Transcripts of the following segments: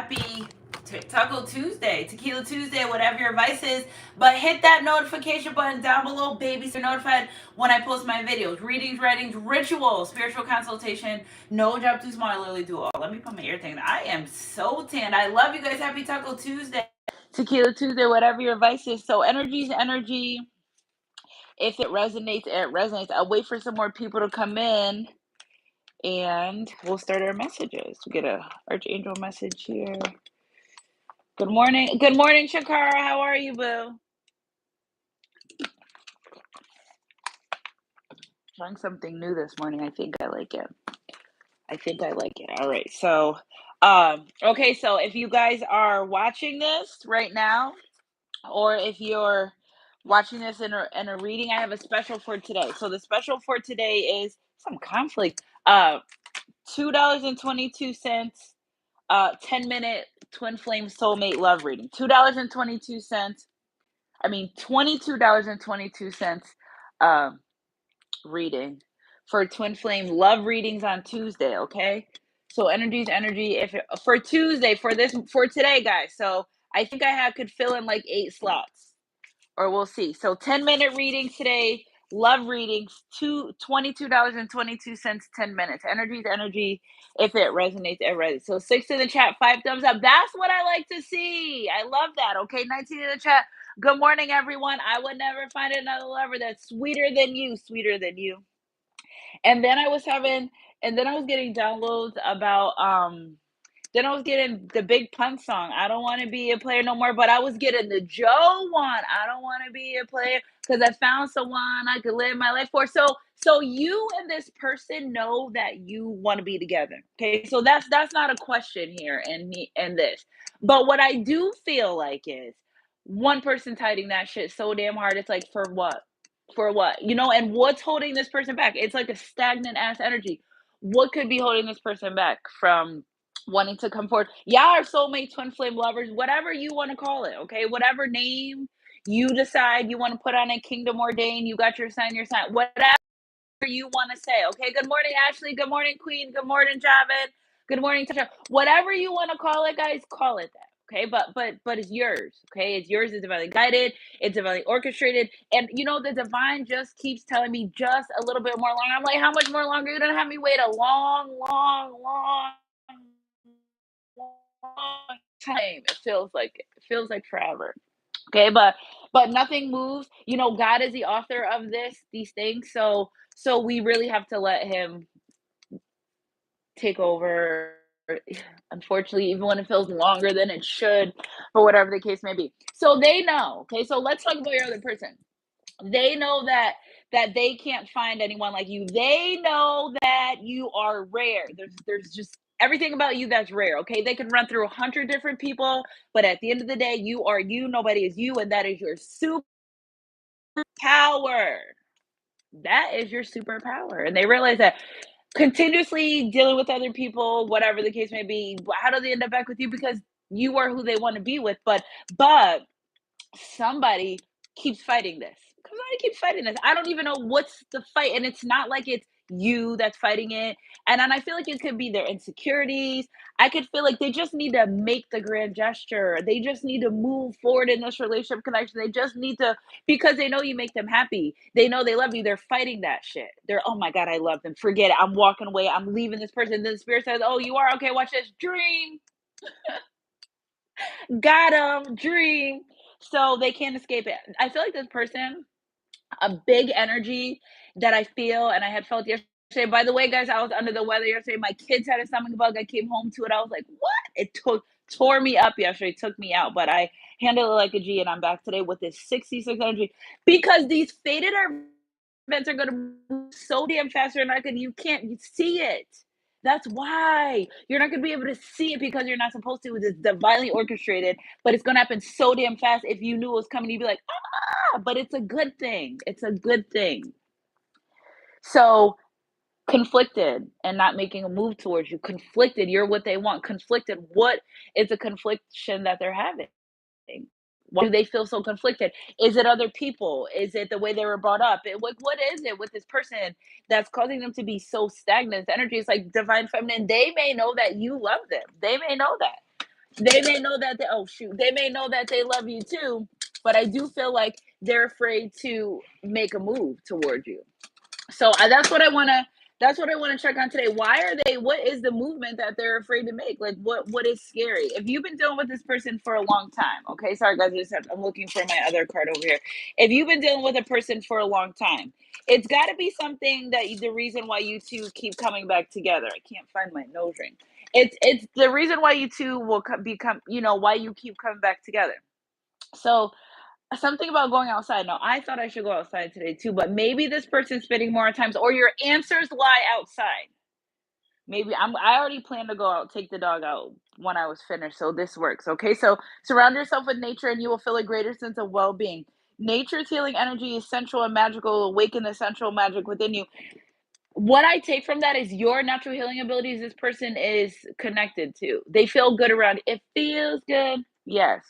happy Taco Tuesday, Tequila Tuesday, whatever your vice is. But hit that notification button down below, baby, so you're notified when I post my videos. Readings, writings, rituals, spiritual consultation. No job too small. I literally do all. Let me put my ear thing. I am so tanned. I love you guys. Happy Taco Tuesday. Tequila Tuesday, whatever your vice is. So energy's energy. If it resonates, it resonates. I'll wait for some more people to come in and we'll start our messages. We get a archangel message here. Good morning. Good morning, Shakara. How are you, boo? Trying something new this morning. I think I like it. All right. So, okay. So if you guys are watching this right now, or if you're watching this in a reading, I have a special for today. So the special for today is some conflict. $2.22. 10-minute twin flame soulmate love reading. $2.22. $22.22 reading for twin flame love readings on Tuesday, okay? So energy's energy for Tuesday for today, guys. So I think could fill in like 8 slots, or we'll see. So 10-minute reading today, love readings, $22.22, 10 minutes. Energy's energy. If it resonates, it resonates. So 6 in the chat, 5 thumbs up. That's what I like to see. I love that. Okay, 19 in the chat. Good morning, everyone. I would never find another lover that's sweeter than you, sweeter than you. And then I was getting downloads about then I was getting the Big Pun song, I don't want to be a player no more, but I was getting the Joe one, I don't want to be a player because I found someone I could live my life for. So you and this person know that you want to be together. Okay, so that's not a question here and this. But what I do feel like is one person's hiding that shit so damn hard. It's like, for what? For what? And what's holding this person back? It's like a stagnant ass energy. What could be holding this person back from wanting to come forward? Y'all are soulmate, twin flame lovers, whatever you want to call it, okay? Whatever name you decide you want to put on it, kingdom ordained, you got your sign, whatever you want to say, okay? Good morning, Ashley. Good morning, Queen. Good morning, Javed. Good morning, Tasha. Whatever you want to call it, guys, call it that. Okay, but it's yours. Okay, it's yours. It's divinely guided. It's divinely orchestrated. And the divine just keeps telling me just a little bit more longer. I'm like, how much more longer? You're gonna have me wait a long, long, long, long time. It feels like forever. Okay, but nothing moves. God is the author of these things. So we really have to let him take over. Unfortunately, even when it feels longer than it should, for whatever the case may be. So they know. Okay, so let's talk about your other person. They know that they can't find anyone like you. They know that you are rare. There's just everything about you that's rare. Okay, they can run through 100 different people, but at the end of the day, you are you. Nobody is you, and that is your superpower. That is your superpower. And they realize that continuously dealing with other people, whatever the case may be, how do they end up back with you? Because you are who they want to be with. But somebody keeps fighting this. Somebody keeps fighting this. I don't even know what's the fight. And it's not like it's you that's fighting it. And I feel like it could be their insecurities. I could feel like they just need to make the grand gesture. They just need to move forward in this relationship connection. They just need to, because they know you make them happy. They know they love you. They're fighting that shit. They're, oh my God, I love them. Forget it. I'm walking away. I'm leaving this person. Then the spirit says, oh, you are? Okay, watch this. Dream. Got them. Dream. So they can't escape it. I feel like this person, a big energy that I feel, and I had felt yesterday. By the way, guys, I was under the weather yesterday. My kids had a stomach bug. I came home to it. I was like, what? It tore me up yesterday. It took me out, but I handled it like a G, and I'm back today with this 66 energy because these fated events are going to move so damn fast. You can't see it. That's why you're not going to be able to see it because you're not supposed to. It's divinely orchestrated, but it's going to happen so damn fast. If you knew it was coming, you'd be like, but it's a good thing. It's a good thing. So conflicted and not making a move towards you. Conflicted, you're what they want. Conflicted, what is a confliction that they're having? Why do they feel so conflicted? Is it other people? Is it the way they were brought up? What is it with this person that's causing them to be so stagnant? Energy is like divine feminine. They may know that you love them. They may know that. They may know that they oh shoot, they may know that they love you too, but I do feel like they're afraid to make a move towards you. So that's what I want to check on today. Why are they what is the movement that they're afraid to make? Like what is scary? If you've been dealing with this person for a long time, okay? Sorry guys, I'm looking for my other card over here. If you've been dealing with a person for a long time, it's got to be something that the reason why you two keep coming back together. I can't find my nose ring. It's the reason why you two will become, why you keep coming back together. So something about going outside. Now, I thought I should go outside today too, but maybe this person's spending more times, or your answers lie outside. Maybe I already planned to go out, take the dog out when I was finished, so this works. Okay, so surround yourself with nature, and you will feel a greater sense of well-being. Nature's healing energy is central and magical. Awaken the central magic within you. What I take from that is your natural healing abilities. This person is connected to. They feel good around. It feels good. Yes.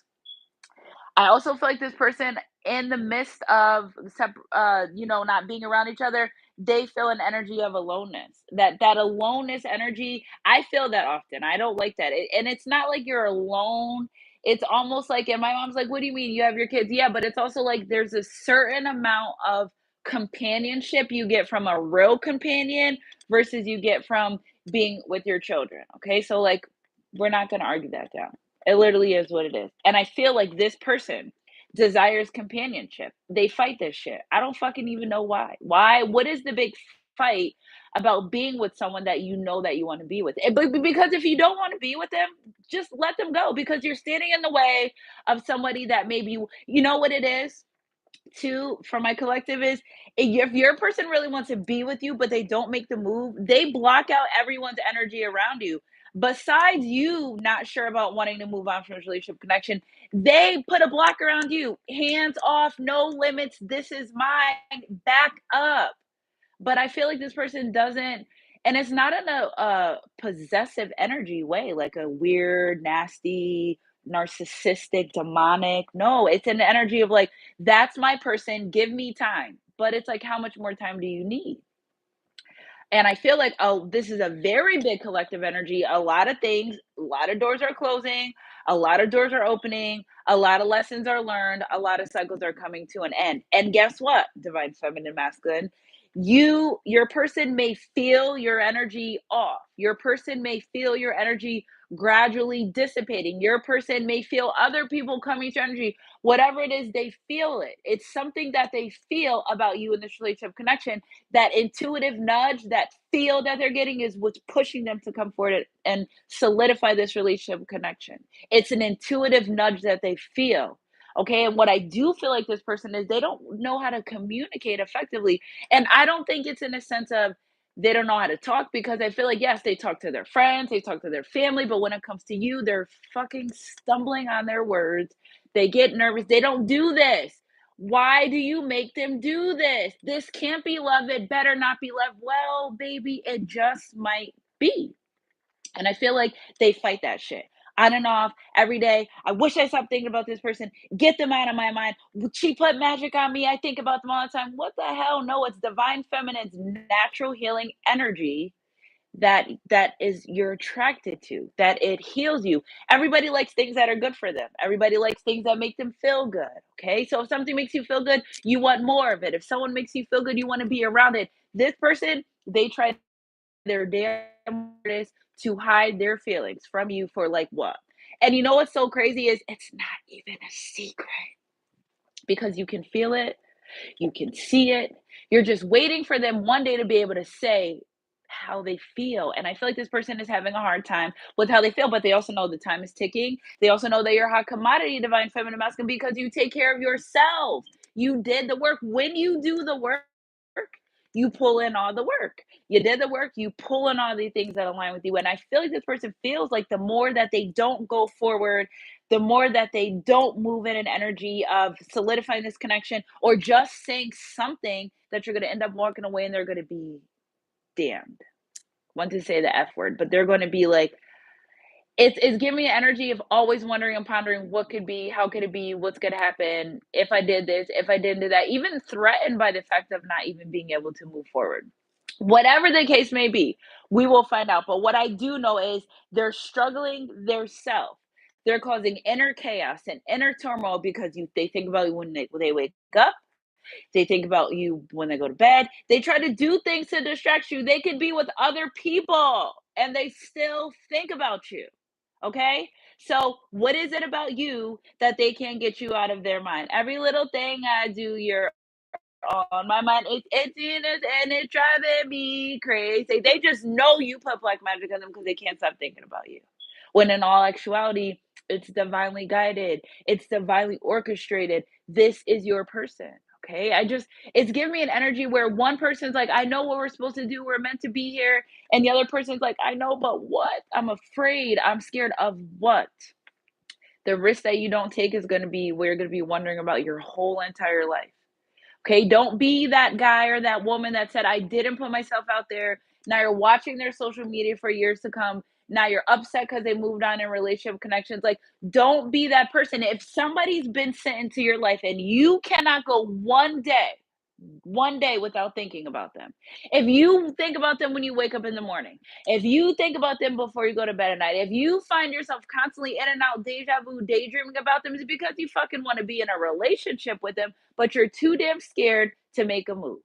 I also feel like this person, in the midst of not being around each other, they feel an energy of aloneness. That aloneness energy, I feel that often. I don't like that. And it's not like you're alone. It's almost like, and my mom's like, "What do you mean? You have your kids?" Yeah, but it's also like there's a certain amount of companionship you get from a real companion versus you get from being with your children. Okay, so like we're not gonna argue that down. It literally is what it is. And I feel like this person desires companionship. They fight this shit. I don't fucking even know why. Why? What is the big fight about being with someone that you know that you want to be with? But because if you don't want to be with them, just let them go because you're standing in the way of somebody that maybe you know what it is too for my collective is if your person really wants to be with you but they don't make the move, they block out everyone's energy around you. Besides you not sure about wanting to move on from this relationship connection, they put a block around you. Hands off, no limits, this is mine, back up. But I feel like this person doesn't, and it's not in a possessive energy way, like a weird, nasty, narcissistic, demonic. No, it's an energy of like, that's my person, give me time. But it's like, how much more time do you need? And I feel like, oh, this is a very big collective energy. A lot of things, a lot of doors are closing, a lot of doors are opening, a lot of lessons are learned, a lot of cycles are coming to an end. And guess what, divine feminine masculine? Your person may feel your energy off. Your person may feel your energy gradually dissipating. Your person may feel other people coming to energy. Whatever it is, they feel it. It's something that they feel about you in this relationship connection. That intuitive nudge, that feel that they're getting is what's pushing them to come forward and solidify this relationship connection. It's an intuitive nudge that they feel. Okay. And what I do feel like this person is they don't know how to communicate effectively. And I don't think it's in a sense of they don't know how to talk because I feel like, yes, they talk to their friends, they talk to their family, but when it comes to you, they're fucking stumbling on their words. They get nervous. They don't do this. Why do you make them do this? This can't be love. It better not be love. Well, baby, it just might be. And I feel like they fight that shit on and off every day. I wish I stopped thinking about this person. Get them out of my mind. She put magic on me. I think about them all the time. What the hell? No, it's divine feminine's natural healing energy that is you're attracted to, that it heals you. Everybody likes things that are good for them. Everybody likes things that make them feel good. Okay, so if something makes you feel good, you want more of it. If someone makes you feel good, you want to be around it. This person, they try their damn hardest to hide their feelings from you for like what? And you know what's so crazy is it's not even a secret because you can feel it, you can see it. You're just waiting for them one day to be able to say how they feel. And I feel like this person is having a hard time with how they feel, but they also know the time is ticking. They also know that you're a hot commodity, divine feminine masculine, because you take care of yourself. You did the work. When you do the work, you pull in all the work. You did the work, you pull in all the things that align with you. And I feel like this person feels like the more that they don't go forward, the more that they don't move in an energy of solidifying this connection or just saying something that you're going to end up walking away and they're going to be damned. Want to say the F word, but they're going to be like, it's giving me an energy of always wondering and pondering what could be, how could it be, what's going to happen if I did this, if I didn't do that, even threatened by the fact of not even being able to move forward. Whatever the case may be, we will find out. But what I do know is they're struggling their self. They're causing inner chaos and inner turmoil because they think about you when they wake up. They think about you when they go to bed. They try to do things to distract you. They could be with other people and they still think about you. Okay? So, what is it about you that they can't get you out of their mind? Every little thing I do, you're on my mind. It's driving me crazy. They just know you put black magic on them because they can't stop thinking about you. When in all actuality, it's divinely guided, it's divinely orchestrated. This is your person. Okay. It's giving me an energy where one person's like, I know what we're supposed to do. We're meant to be here. And the other person's like, I know, but what? I'm afraid. I'm scared of what? The risk that you don't take is going to be where you're going to be wondering about your whole entire life. Okay, don't be that guy or that woman that said, I didn't put myself out there. Now you're watching their social media for years to come. Now you're upset because they moved on in relationship connections. Like, don't be that person. If somebody's been sent into your life and you cannot go one day without thinking about them. If you think about them when you wake up in the morning, if you think about them before you go to bed at night, if you find yourself constantly in and out, deja vu, daydreaming about them, it's because you fucking want to be in a relationship with them, but you're too damn scared to make a move.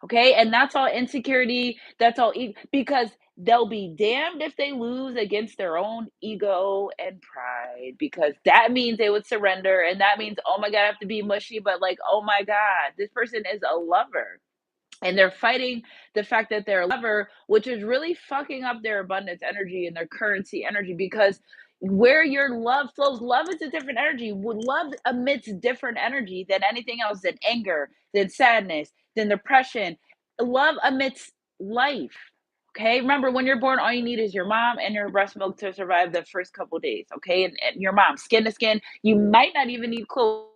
Okay. And that's all insecurity. That's all because they'll be damned if they lose against their own ego and pride, because that means they would surrender. And that means, oh my God, I have to be mushy, but like, oh my God, this person is a lover and they're fighting the fact that they're a lover, which is really fucking up their abundance energy and their currency energy. Because where your love flows, love is a different energy. Love emits different energy than anything else, than anger, than sadness, than depression. Love emits life. Okay, remember when you're born, all you need is your mom and your breast milk to survive the first couple days. Okay, and your mom, skin to skin. You might not even need clothes,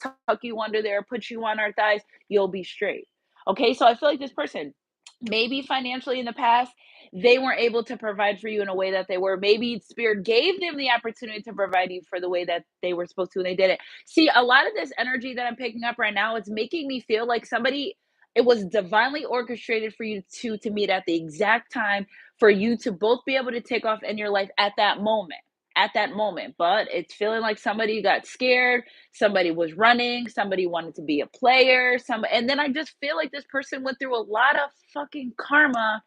tuck you under there, put you on our thighs. You'll be straight. Okay, so I feel like this person, maybe financially in the past, they weren't able to provide for you in a way that they were. Maybe spirit gave them the opportunity to provide you for the way that they were supposed to, and they didn't. See, a lot of this energy that I'm picking up right now is making me feel like somebody, it was divinely orchestrated for you to meet at the exact time for you to both be able to take off in your life at that moment. At that moment, but it's feeling like somebody got scared, somebody was running, somebody wanted to be a player, and then I just feel like this person went through a lot of fucking karma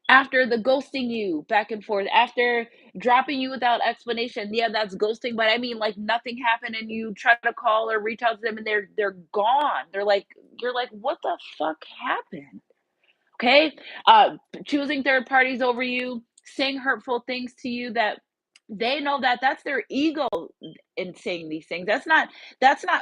after the ghosting you back and forth, after dropping you without explanation. Yeah, that's ghosting, but I mean like nothing happened and you try to call or reach out to them and they're gone. They're like, you're like, what the fuck happened? Okay? Choosing third parties over you, saying hurtful things to you that they know that that's their ego in saying these things. That's not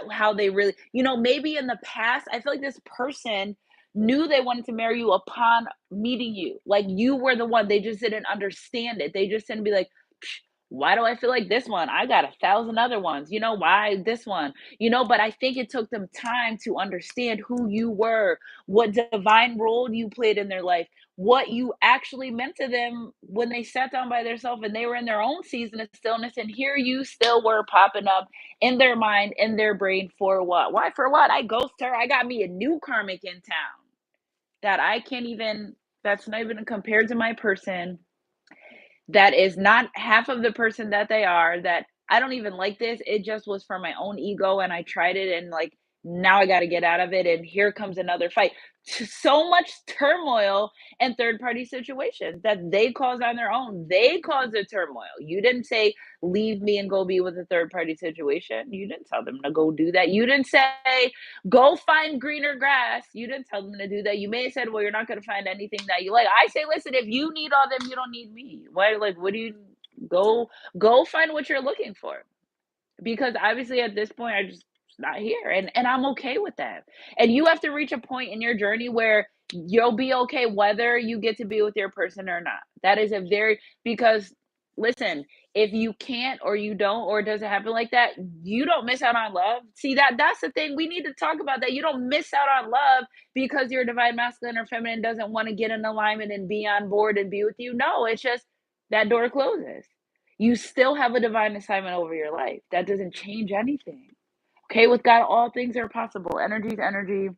how they really, maybe in the past, I feel like this person knew they wanted to marry you upon meeting you. Like you were the one. They just didn't understand it. They just didn't be like, "Psh, why do I feel like this one? I got 1,000 other ones. Why this one? But I think it took them time to understand who you were, what divine role you played in their life, what you actually meant to them when they sat down by themselves and they were in their own season of stillness. And here you still were popping up in their mind, in their brain for what? Why? For what? I ghost her. I got me a new karmic in town that I can't even, that's not even compared to my person, that is not half of the person that they are, that I don't even like this. It just was for my own ego and I tried it and like now I got to get out of it and here comes another fight. So much turmoil and third party situations that they caused on their own. They caused the turmoil. You didn't say leave me and go be with a third party situation. You didn't tell them to go do that. You didn't say go find greener grass. You didn't tell them to do that. You may have said, well, you're not going to find anything that you like. I say, listen, if you need all them, you don't need me. Why? Like, what do you go find what you're looking for? Because obviously at this point, I just not here, and I'm okay with that. And you have to reach a point in your journey where you'll be okay whether you get to be with your person or not. That is a very, because listen, if you can't or you don't or it doesn't happen like that, you don't miss out on love. See, that's the thing we need to talk about, that you don't miss out on love because your divine masculine or feminine doesn't want to get in alignment and be on board and be with you. No, it's just that door closes. You still have a divine assignment over your life. That doesn't change anything. Okay, with God, all things are possible. Energy is energy.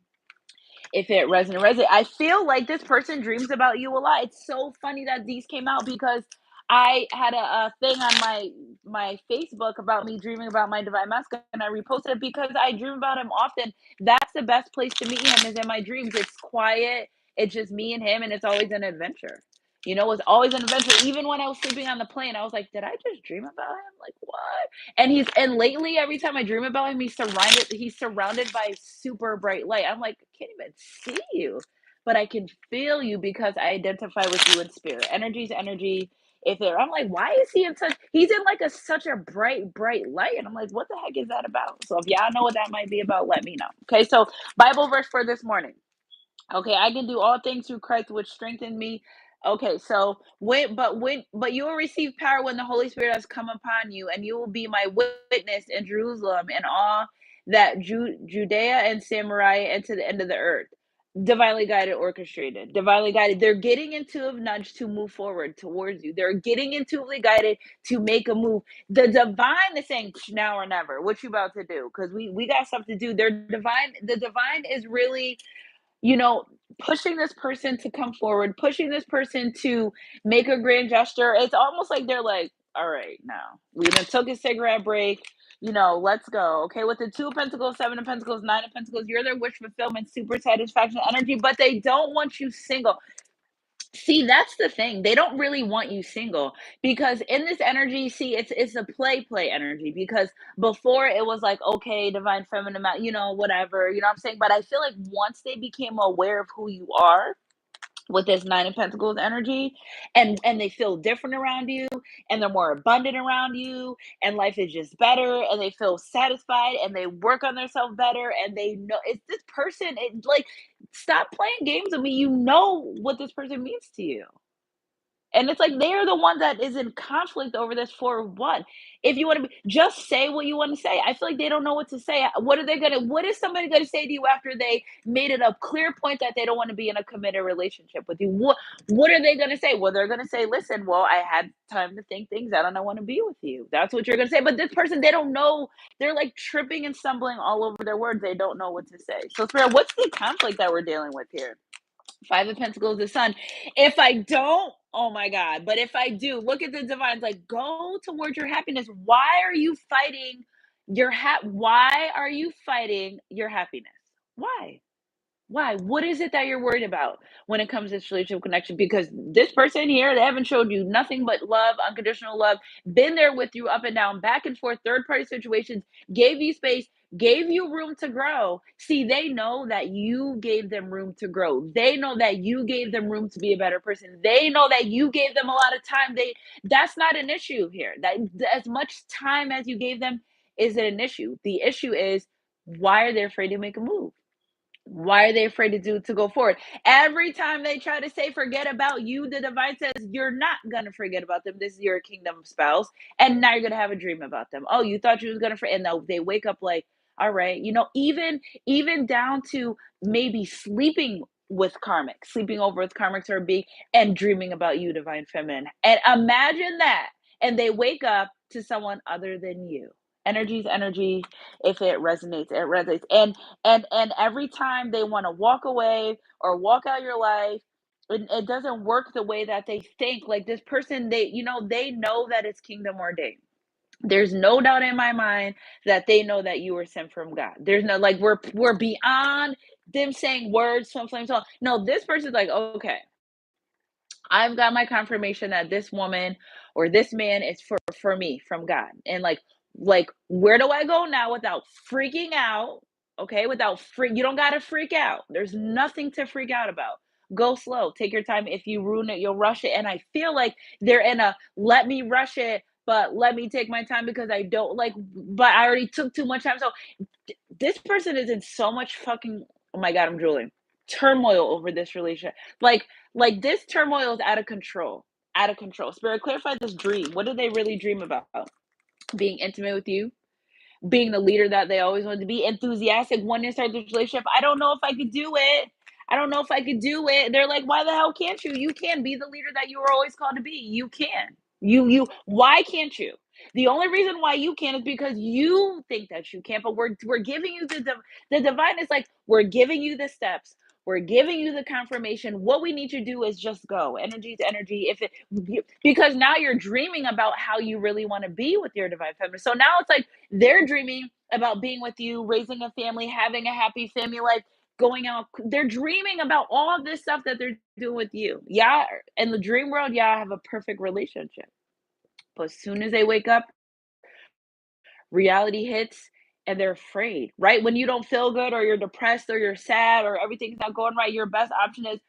If it resonates. I feel like this person dreams about you a lot. It's so funny that these came out because I had a thing on my Facebook about me dreaming about my divine masculine, and I reposted it because I dream about him often. That's the best place to meet him is in my dreams. It's quiet. It's just me and him, and it's always an adventure. It's always an adventure. Even when I was sleeping on the plane, I was like, "Did I just dream about him? Like what?" And lately, every time I dream about him, he's surrounded by super bright light. I'm like, I can't even see you, but I can feel you because I identify with you in spirit. Energy's energy. I'm like, why is he in such? He's in like such a bright light, and I'm like, what the heck is that about? So if y'all know what that might be about, let me know. Okay, so Bible verse for this morning. Okay, I can do all things through Christ which strengthen me. Okay, so but you will receive power when the Holy Spirit has come upon you, and you will be my witness in Jerusalem and all that Judea and Samaria and to the end of the earth. Divinely guided, orchestrated, divinely guided. They're getting intuitive nudge to move forward towards you. They're getting intuitively guided to make a move. The divine is saying now or never. What you about to do? Because we got stuff to do. The divine is really you know, pushing this person to come forward, pushing this person to make a grand gesture. It's almost like they're like, all right, now we done took a cigarette break. Let's go. Okay, with the Two of Pentacles, Seven of Pentacles, Nine of Pentacles, you're their wish fulfillment, super satisfaction energy, but they don't want you single. See, that's the thing. They don't really want you single because in this energy, see, it's a play energy because before it was like, okay, divine feminine, whatever, you know what I'm saying? But I feel like once they became aware of who you are with this Nine of Pentacles energy and they feel different around you and they're more abundant around you and life is just better and they feel satisfied and they work on themselves better and they know it's this person, it like stop playing games with me. You know what this person means to you. And it's like they're the one that is in conflict over this for what? If you want to just say what you want to say. I feel like they don't know what to say. What is somebody gonna say to you after they made it a clear point that they don't want to be in a committed relationship with you? What are they gonna say? Well, they're gonna say, listen, well, I had time to think things out and I want to be with you. That's what you're gonna say. But this person, they don't know, they're like tripping and stumbling all over their words. They don't know what to say. So Spirit, what's the conflict that we're dealing with here? Five of Pentacles, the Sun. If I don't, oh my God. But if I do, look at the divines. Like, go towards your happiness. Why are you fighting Why are you fighting your happiness? Why? Why? What is it that you're worried about when it comes to this relationship connection? Because this person here, they haven't showed you nothing but love, unconditional love, been there with you up and down, back and forth, third party situations, gave you space, gave you room to grow. See, they know that you gave them room to grow. They know that you gave them room to be a better person. They know that you gave them a lot of time. That's not an issue here. That as much time as you gave them isn't an issue. The issue is why are they afraid to make a move? Why are they afraid to go forward? Every time they try to say forget about you, the divine says you're not gonna forget about them. This is your kingdom spouse, and now you're gonna have a dream about them. Oh, you thought you was gonna forget, and they wake up like, all right, even down to maybe sleeping with karmic, sleeping over with karmics or being and dreaming about you, divine feminine. And imagine that, and they wake up to someone other than you. Energy's energy. If it resonates, it resonates. And every time they want to walk away or walk out your life, it doesn't work the way that they think. Like this person, they know that it's kingdom ordained. There's no doubt in my mind that they know that you were sent from God. There's no like we're beyond them saying words, swim flame song. No, this person's like, okay, I've got my confirmation that this woman or this man is for me from God. And like where do I go now without freaking out? Okay, without freak you don't got to freak out. There's nothing to freak out about. Go slow. Take your time. If you ruin it, you'll rush it. And I feel like they're in a let me rush it, but let me take my time because I don't like but I already took too much time. So this person is in so much fucking oh my god, I'm drooling. Turmoil over this relationship. Like this turmoil is out of control. Out of control. Spirit, clarify this dream. What do they really dream about? Being intimate with you, being the leader that they always wanted to be, enthusiastic, wanting to start this relationship. I don't know if I could do it. I don't know if I could do it. They're like, why the hell can't you? You can be the leader that you were always called to be. You can. Why can't you? The only reason why you can is because you think that you can't, but we're giving you the divine is like we're giving you the steps. We're giving you the confirmation. What we need to do is just go. Energy is energy. If it because now you're dreaming about how you really want to be with your divine feminine. So now it's like they're dreaming about being with you, raising a family, having a happy family life, going out. They're dreaming about all of this stuff that they're doing with you. Yeah, in the dream world, yeah, I have a perfect relationship. But as soon as they wake up, reality hits and they're afraid, right? When you don't feel good or you're depressed or you're sad or everything's not going right, your best option is,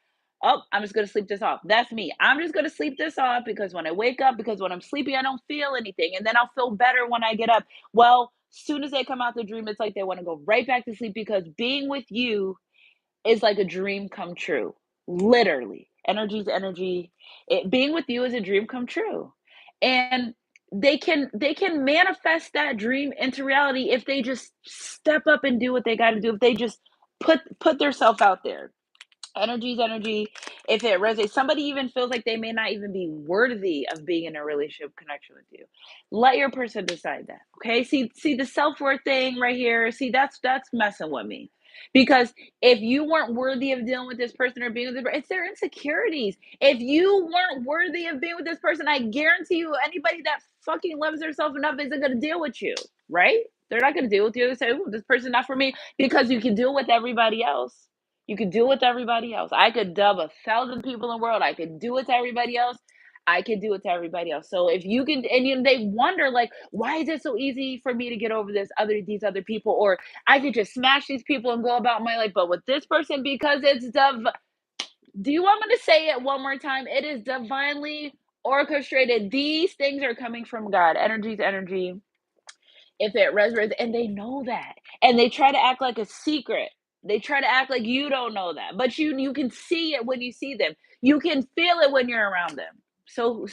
oh, I'm just going to sleep this off. That's me. I'm just going to sleep this off because when I wake up, because when I'm sleepy, I don't feel anything. And then I'll feel better when I get up. Well, soon as they come out the dream, it's like they want to go right back to sleep because being with you is like a dream come true. Literally. Energy's energy. Being with you is a dream come true. And they can manifest that dream into reality if they just step up and do what they got to do. If they just put themselves out there. Energy is energy. If it resonates, somebody even feels like they may not even be worthy of being in a relationship connection with you. Let your person decide that. Okay. See the self-worth thing right here. See, that's messing with me. Because if you weren't worthy of dealing with this person or being with this person, it's their insecurities. If you weren't worthy of being with this person, I guarantee you anybody that fucking loves herself enough isn't gonna deal with you, right? They're not gonna deal with you. They say, "Ooh, this person not for me," because you can deal with everybody else. You could do it with everybody else. I could dub 1,000 people in the world. I could do it to everybody else. I could do it to everybody else. So if you can, and they wonder like, why is it so easy for me to get over these other people, or I could just smash these people and go about my life. But with this person, because it's do you want me to say it one more time? It is divinely orchestrated. These things are coming from God. Energy is energy if it resonates, and they know that, and they try to act like a secret. They try to act like you don't know that, but you can see it when you see them. You can feel it when you're around them. So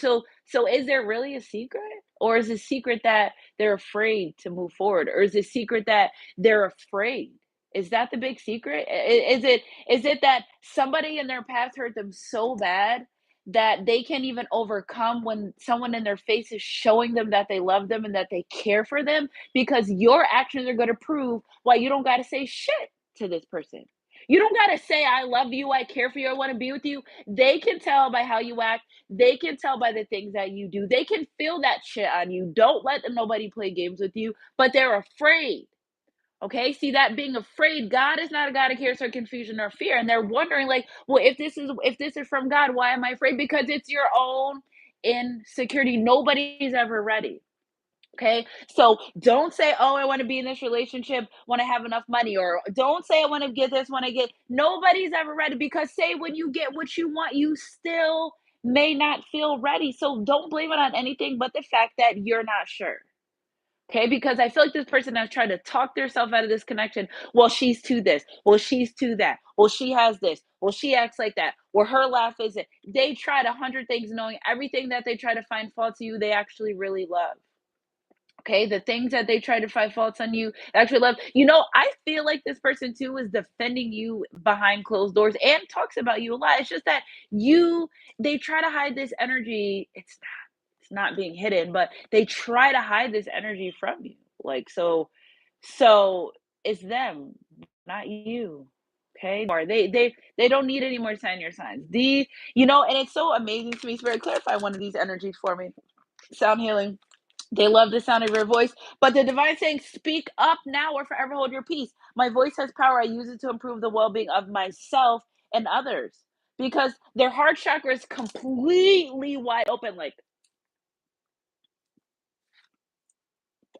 is there really a secret, or is the secret that they're afraid to move forward, or is the secret that they're afraid? Is that the big secret? Is it that somebody in their past hurt them so bad that they can't even overcome when someone in their face is showing them that they love them and that they care for them, because your actions are going to prove why you don't got to say shit to this person. You don't got to say, I love you, I care for you, I want to be with you. They can tell by how you act. They can tell by the things that you do. They can feel that shit on you. Don't let nobody play games with you, but they're afraid. Okay, see that being afraid, God is not a God of chaos or confusion or fear. And they're wondering, like, well, if this is from God, why am I afraid? Because it's your own insecurity. Nobody's ever ready. Okay. So don't say, oh, I want to be in this relationship when I have enough money, or don't say I want to get this when I get. Nobody's ever ready, because say when you get what you want, you still may not feel ready. So don't blame it on anything but the fact that you're not sure. Okay, because I feel like this person has tried to talk themselves out of this connection. Well, she's to this. Well, she's to that. Well, she has this. Well, she acts like that. Well, her laugh isn't. They tried 100 things, knowing everything that they try to find faults in you, they actually really love. Okay, the things that they try to find faults on you, actually love. I feel like this person too is defending you behind closed doors and talks about you a lot. It's just that they try to hide this energy. It's not being hidden, but they try to hide this energy from you. Like, so it's them, not you. Okay? Or they don't need any more sign your signs. And it's so amazing to me. Spirit, clarify one of these energies for me. Sound healing. They love the sound of your voice, but the divine saying, speak up now or forever hold your peace. My voice has power. I use it to improve the well-being of myself and others. Because their heart chakra is completely wide open, like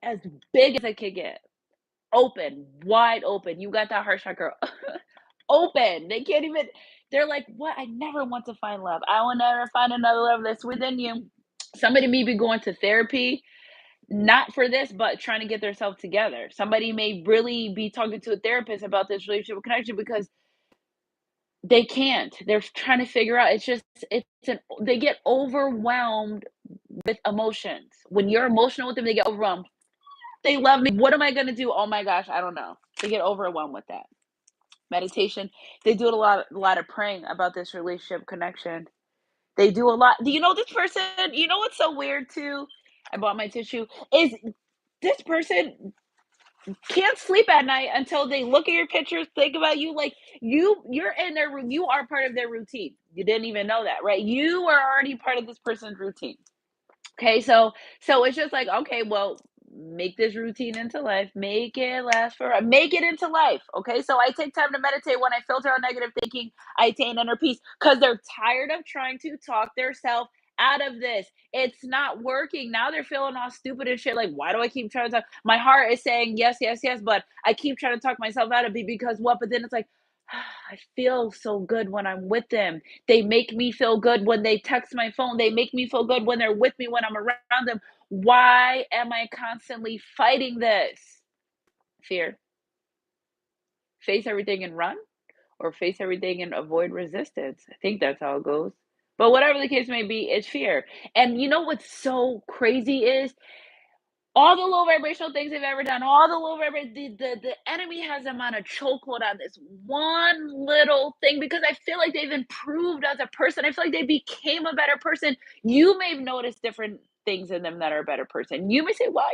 as big as it could get. Open, wide open. You got that heart chakra open. They can't even, they're like, what? I never want to find love. I will never find another love that's within you. Somebody may be going to therapy, not for this, but trying to get themselves together. Somebody may really be talking to a therapist about this relationship connection because they can't. They're trying to figure out. They get overwhelmed with emotions. When you're emotional with them, they get overwhelmed. They love me. What am I gonna do? Oh my gosh, I don't know. They get overwhelmed with that. Meditation. They do a lot of praying about this relationship connection. They do a lot. Do you know this person? You know what's so weird too? I bought my tissue. Is this person? can't sleep at night until they look at your pictures, think about you, like, you're in their you are part of their routine. You didn't even know that, right? You are already part of this person's routine. Okay, so it's just like, okay, well, make this routine into life, make it last for make it into life. Okay, so I take time to meditate. When I filter out negative thinking, I attain inner peace because they're tired of trying to talk themselves out of this. It's not working. Now they're feeling all stupid and shit. Like, why do I keep trying to talk? My heart is saying yes, yes, yes, but I keep trying to talk myself out of it because what? But then it's like, I feel so good when I'm with them. They make me feel good when they text my phone. They make me feel good when they're with me, when I'm around them. Why am I constantly fighting this? Fear. Face everything and run, or face everything and avoid resistance. I think that's how it goes. But whatever the case may be, it's fear. And you know what's so crazy is all the low vibrational things they've ever done, all the low vibration, the enemy has them on a chokehold on this one little thing because I feel like they've improved as a person. I feel like they became a better person. You may have noticed different things in them that are a better person. You may say, well,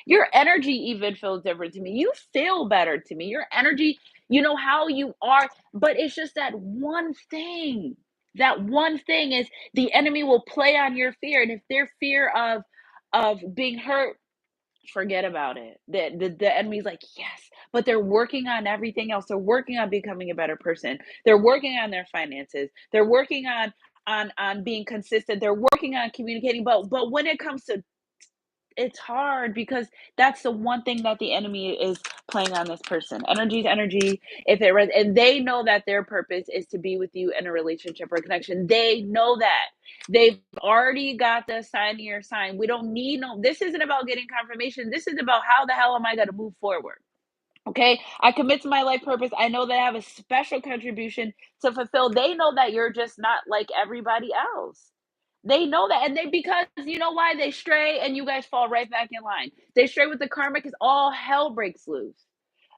your energy even feels different to me. You feel better to me. Your energy, you know how you are, but it's just that one thing. That one thing is the enemy will play on your fear. And if their fear of being hurt, forget about it. The enemy's like, yes, but they're working on everything else. They're working on becoming a better person. They're working on their finances. They're working on being consistent. They're working on communicating. But when it comes to, it's hard because that's the one thing that the enemy is playing on this person. Energy is energy. If it and they know that their purpose is to be with you in a relationship or connection. They know that. They've already got the sign in your sign. We don't need no, this isn't about getting confirmation. This is about how the hell am I going to move forward? Okay, I commit to my life purpose. I know that I have a special contribution to fulfill. They know that you're just not like everybody else. They know that, and they, because you know why they stray, and you guys fall right back in line. They stray with the karma because all hell breaks loose.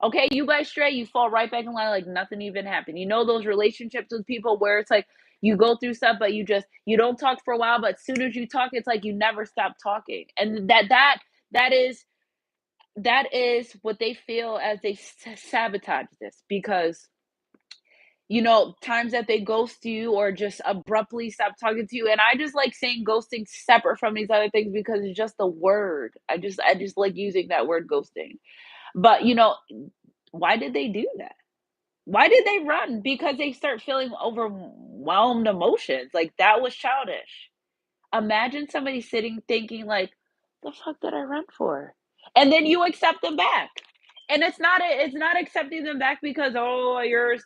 Okay, you guys stray, you fall right back in line like nothing even happened. You know those relationships with people where it's like you go through stuff, but you don't talk for a while, but as soon as you talk, it's like you never stop talking, and that is that is what they feel as they sabotage this because times that they ghost you or just abruptly stop talking to you. And I just like saying ghosting separate from these other things because it's just a word. I just like using that word ghosting. But why did they do that? Why did they run? Because they start feeling overwhelmed emotions. Like that was childish. Imagine somebody sitting thinking like, "The fuck did I run for?" And then you accept them back. And it's not accepting them back because, "Oh, you're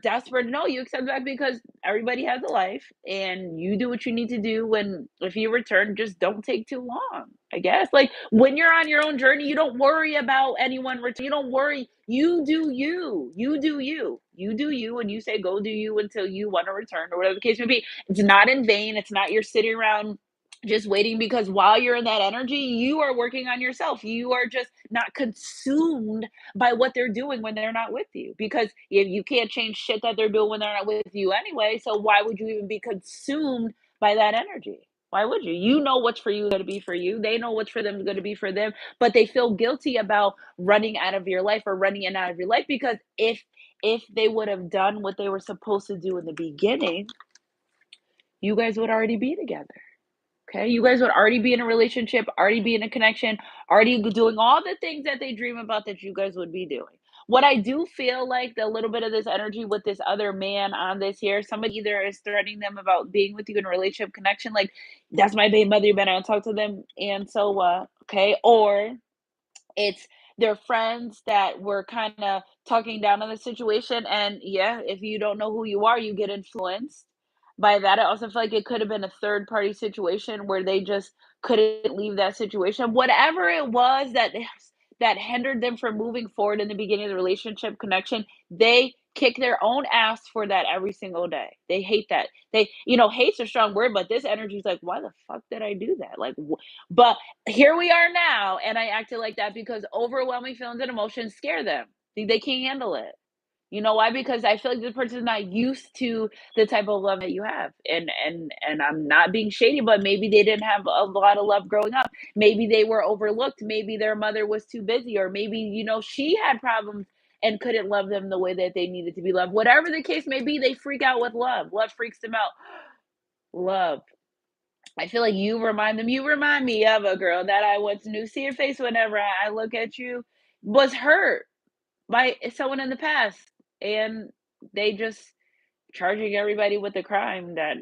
desperate." No, you accept back because everybody has a life and you do what you need to do. When if you return, just don't take too long, I guess. Like when you're on your own journey, you don't worry about anyone return. You don't worry. You do you. You do you. You do you, and you say go do you until you want to return or whatever the case may be. It's not in vain. It's not you're sitting around just waiting because while you're in that energy, you are working on yourself. You are just not consumed by what they're doing when they're not with you because if you can't change shit that they're doing when they're not with you anyway. So why would you even be consumed by that energy? Why would you? You know what's for you going to be for you. They know what's for them going to be for them, but they feel guilty about running out of your life or running in and out of your life because if they would have done what they were supposed to do in the beginning, you guys would already be together. Okay, you guys would already be in a relationship, already be in a connection, already doing all the things that they dream about that you guys would be doing. What I do feel like the little bit of this energy with this other man on this here, somebody either is threatening them about being with you in a relationship connection, like that's my baby mother, you better not talk to them, and so okay, or it's their friends that were kind of talking down on the situation. And yeah, if you don't know who you are, you get influenced by that. I also feel like it could have been a third party situation where they just couldn't leave that situation. Whatever it was that hindered them from moving forward in the beginning of the relationship connection, they kick their own ass for that every single day. They hate that. Hate's a strong word, but this energy is like, why the fuck did I do that? Like, but here we are now, and I acted like that because overwhelming feelings and emotions scare them. They can't handle it. You know why? Because I feel like this person is not used to the type of love that you have. And I'm not being shady, but maybe they didn't have a lot of love growing up. Maybe they were overlooked. Maybe their mother was too busy, or maybe, she had problems and couldn't love them the way that they needed to be loved. Whatever the case may be, they freak out with love. Love freaks them out. Love. I feel like you remind me of a girl that I once knew. See your face whenever I look at you, was hurt by someone in the past, and they just charging everybody with the crime that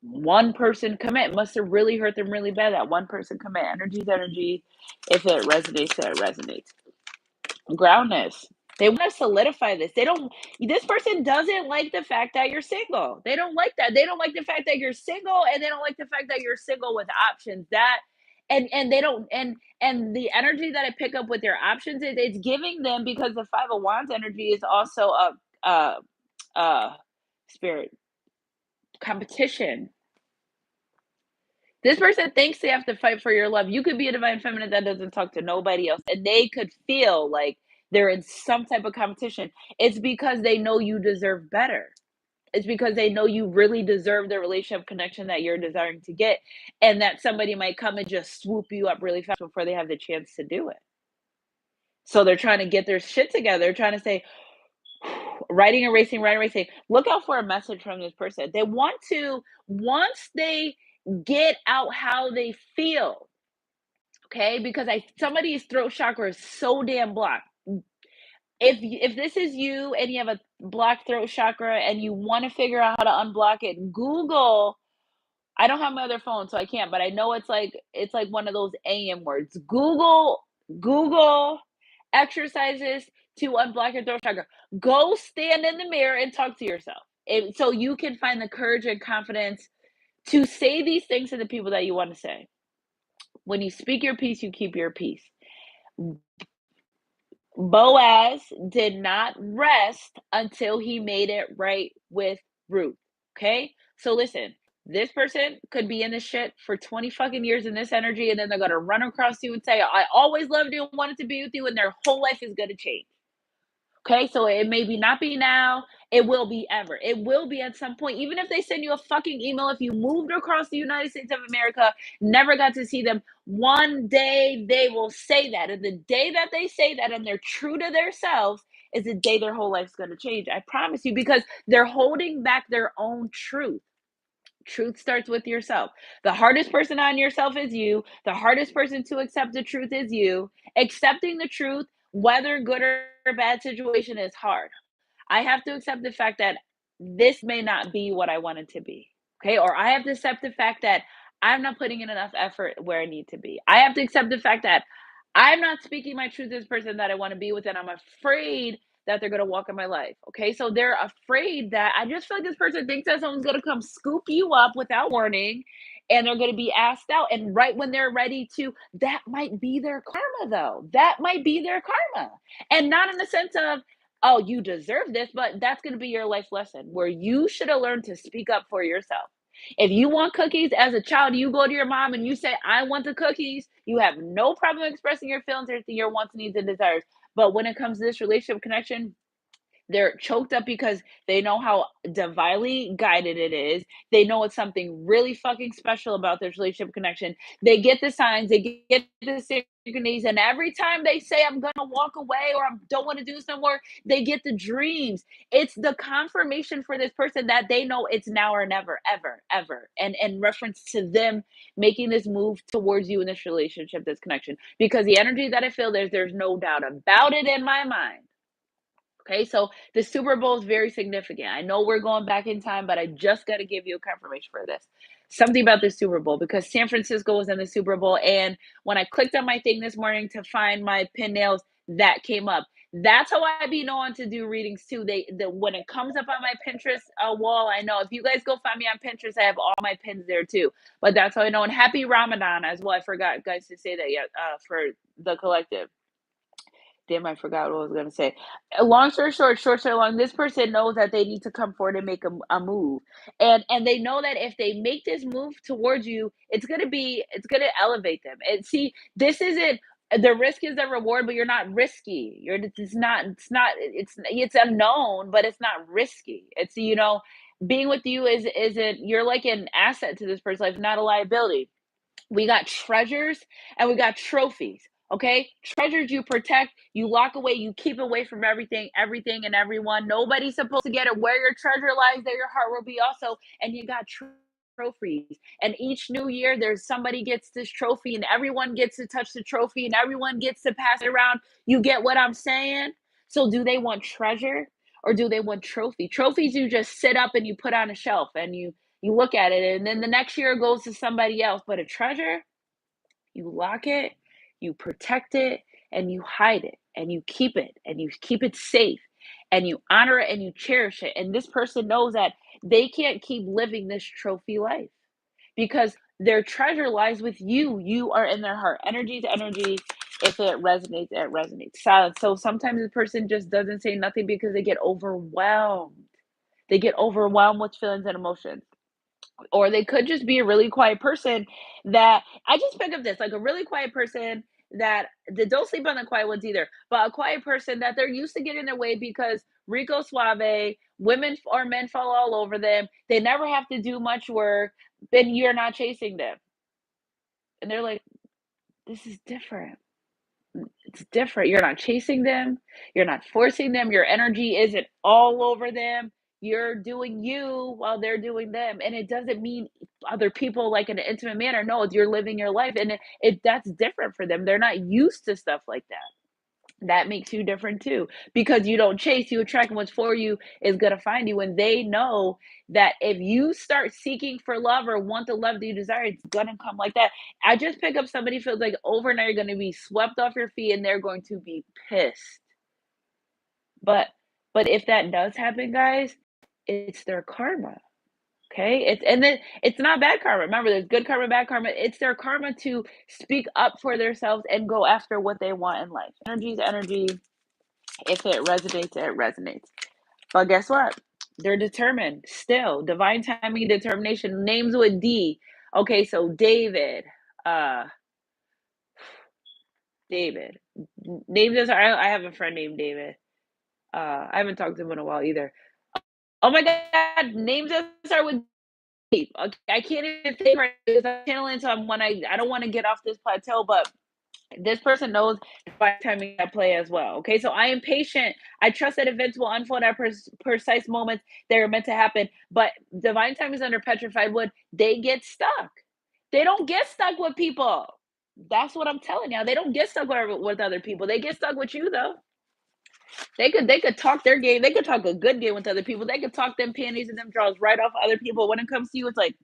one person commit must have really hurt them really bad. That one person commit. Energy's energy. If it resonates, it resonates. Groundness. They want to solidify this. They don't. This person doesn't like the fact that you're single. They don't like that. They don't like the fact that you're single, and they don't like the fact that you're single with options. That and they don't and the energy that I pick up with their options is it's giving them, because the Five of Wands energy is also a spirit competition. This person thinks they have to fight for your love. You could be a divine feminine that doesn't talk to nobody else, and they could feel like they're in some type of competition. It's because they know you deserve better. It's because they know you really deserve the relationship connection that you're desiring to get, and that somebody might come and just swoop you up really fast before they have the chance to do it. So they're trying to get their shit together. They're trying to say, writing, erasing. Look out for a message from this person. They want to, once they get out how they feel, okay? Because somebody's throat chakra is so damn blocked. If this is you and you have a blocked throat chakra and you want to figure out how to unblock it, Google. I don't have my other phone, so I can't, but I know it's like one of those AM words. Google exercises to unblock your throat chakra. Go stand in the mirror and talk to yourself. So you can find the courage and confidence to say these things to the people that you want to say. When you speak your peace, you keep your peace. Boaz did not rest until he made it right with Ruth. Okay? So listen, this person could be in this shit for 20 fucking years in this energy, and then they're gonna run across you and say, I always loved you and wanted to be with you, and their whole life is gonna change. Okay, so it maybe not be now, it will be ever. It will be at some point. Even if they send you a fucking email, if you moved across the United States of America, never got to see them, one day they will say that. And the day that they say that and they're true to themselves is the day their whole life's going to change. I promise you, because they're holding back their own truth. Truth starts with yourself. The hardest person on yourself is you. The hardest person to accept the truth is you. Accepting the truth, whether good or bad situation, is hard. I have to accept the fact that this may not be what I want it to be. Okay. Or I have to accept the fact that I'm not putting in enough effort where I need to be. I have to accept the fact that I'm not speaking my truth to this person that I want to be with, and I'm afraid that they're going to walk in my life. Okay. So they're afraid that I just feel like this person thinks that someone's going to come scoop you up without warning, and they're going to be asked out. And right when they're ready to, that might be their karma, though. That might be their karma. And not in the sense of, oh, you deserve this, but that's going to be your life lesson where you should have learned to speak up for yourself. If you want cookies as a child, you go to your mom and you say, I want the cookies. You have no problem expressing your feelings or your wants, needs, and desires. But when it comes to this relationship connection, they're choked up because they know how divinely guided it is. They know it's something really fucking special about this relationship connection. They get the signs, they get the synchronies, and every time they say, I'm gonna walk away or I don't want to do this no more, they get the dreams. It's the confirmation for this person that they know it's now or never, ever, ever. And in reference to them making this move towards you in this relationship, this connection. Because the energy that I feel, there's no doubt about it in my mind. Okay, so the Super Bowl is very significant. I know we're going back in time, but I just got to give you a confirmation for this. Something about the Super Bowl, because San Francisco was in the Super Bowl. And when I clicked on my thing this morning to find my pin nails, that came up. That's how I be known to do readings too. When it comes up on my Pinterest wall, I know. If you guys go find me on Pinterest, I have all my pins there too. But that's how I know. And happy Ramadan as well. I forgot, guys, to say that yet for the collective. Damn, I forgot what I was gonna say. Long story short story long, this person knows that they need to come forward and make a move. And they know that if they make this move towards you, it's gonna elevate them. And see, this isn't The risk is the reward, but you're not risky. It's unknown, but it's not risky. It's, being with you isn't, you're like an asset to this person's life, not a liability. We got treasures and we got trophies. Okay, treasures you protect, you lock away, you keep away from everything and everyone. Nobody's supposed to get it. Where your treasure lies, there your heart will be also. And you got trophies, and each new year there's somebody gets this trophy, and everyone gets to touch the trophy, and everyone gets to pass it around. You get what I'm saying? So do they want treasure, or do they want trophies? You just sit up and you put on a shelf, and you look at it, and then the next year it goes to somebody else. But a treasure, you lock it, you protect it, and you hide it, and you keep it safe, and you honor it, and you cherish it. And this person knows that they can't keep living this trophy life, because their treasure lies with you. You are in their heart. Energy to energy. If it resonates, it resonates. Silence. So sometimes the person just doesn't say nothing because they get overwhelmed. They get overwhelmed with feelings and emotions. Or they could just be a really quiet person that I just pick up this, like a really quiet person that don't sleep on the quiet ones either, but a quiet person that they're used to getting their way because Rico Suave, women or men fall all over them. They never have to do much work. Then you're not chasing them. And they're like, this is different. It's different. You're not chasing them. You're not forcing them. Your energy isn't all over them. You're doing you while they're doing them. And it doesn't mean other people like in an intimate manner. No, you're living your life. And that's different for them. They're not used to stuff like that. That makes you different too, because you don't chase, you attract, and what's for you is going to find you. And they know that if you start seeking for love or want the love that you desire, it's going to come like that. I just pick up somebody feels like overnight you're going to be swept off your feet and they're going to be pissed. But if that does happen, guys, it's their karma. Okay, it's not bad karma. Remember, there's good karma, bad karma. It's their karma to speak up for themselves and go after what they want in life. Energy is energy. If it resonates, it resonates. But guess what? They're determined still. Divine timing, determination. Names with D. Okay, so David. Uh, David. Names as I have a friend named David. I haven't talked to him in a while either. Oh my God, names that start with D. Okay, I can't even think right now because I'm channeling. So I don't want to get off this plateau, but this person knows by timing at play as well. Okay, so I am patient. I trust that events will unfold at precise moments they are meant to happen. But divine time is under petrified wood. They get stuck. They don't get stuck with people. That's what I'm telling you. They don't get stuck with other people. They get stuck with you though. They could talk their game. They could talk a good game with other people. They could talk them panties and them draws right off other people. When it comes to you, it's like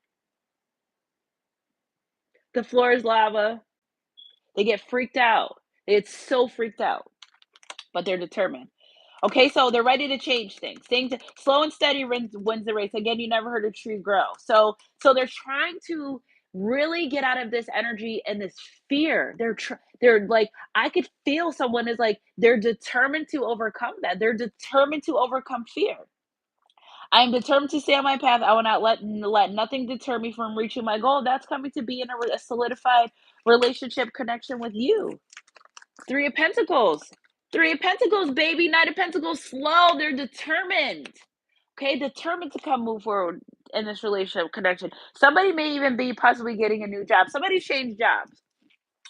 the floor is lava. They get freaked out. It's so freaked out, but they're determined. Okay, so they're ready to change things. Things slow and steady wins the race. Again, you never heard a tree grow. So they're trying to really get out of this energy and this fear. They're like, I could feel someone is like they're determined to overcome that. They're determined to overcome fear. I am determined to stay on my path. I will not let nothing deter me from reaching my goal. That's coming to be in a solidified relationship connection with you. Three of Pentacles. Three of Pentacles, baby. Knight of Pentacles, slow. They're determined. Okay, determined to come move forward in this relationship connection. Somebody may even be possibly getting a new job. Somebody changed jobs.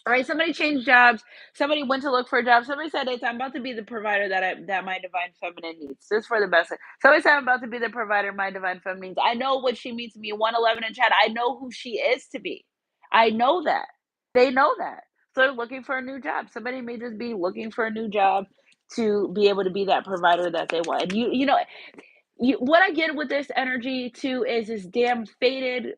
All right, somebody changed jobs. Somebody went to look for a job. Somebody said, "Hey, I'm about to be the provider that my divine feminine needs." Just for the best. Somebody said, "I'm about to be the provider my divine feminine needs." I know what she means to me. 111 in chat. I know who she is to me. I know that. They know that. So they're looking for a new job. Somebody may just be looking for a new job to be able to be that provider that they want. And what I get with this energy too is this damn faded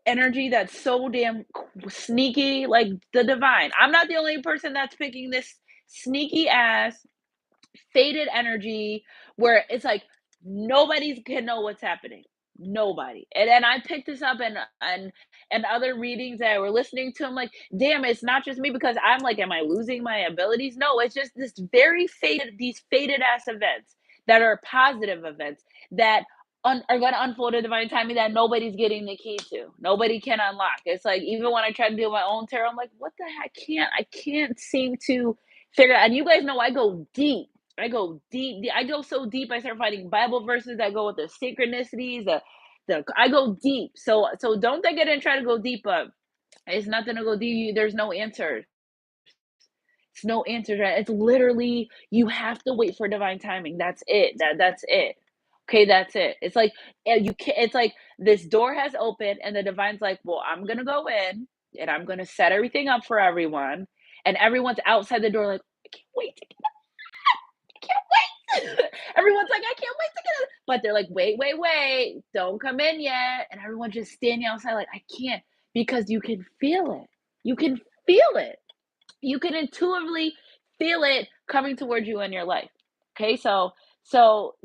energy that's so damn sneaky, like the divine. I'm not the only person that's picking this sneaky ass faded energy where it's like nobody can know what's happening. Nobody. And then I picked this up and other readings that I were listening to. I'm like, damn, it's not just me because I'm like, am I losing my abilities? No, it's just this very faded, these faded ass events that are positive events that are gonna unfold a divine timing that nobody's getting the key to. Nobody can unlock. It's like even when I try to do my own tarot, I'm like, what the heck? I can't seem to figure out. And you guys know I go deep. I go deep. I go so deep. I start finding Bible verses. I go with the synchronicities. The I go deep. So don't think I didn't try to go deep, but it's nothing to go deep. There's no answer. It's no answers, right? It's literally you have to wait for divine timing. That's it. That's it. Okay, that's it. It's like you can it's like this door has opened and the divine's like, "Well, I'm going to go in and I'm going to set everything up for everyone." And everyone's outside the door like, "I can't wait to get I can't wait." Everyone's like, "I can't wait to get in." But they're like, "Wait, wait, wait. Don't come in yet." And everyone's just standing outside like, "I can't," because you can feel it. You can feel it. You can intuitively feel it coming towards you in your life. Okay, so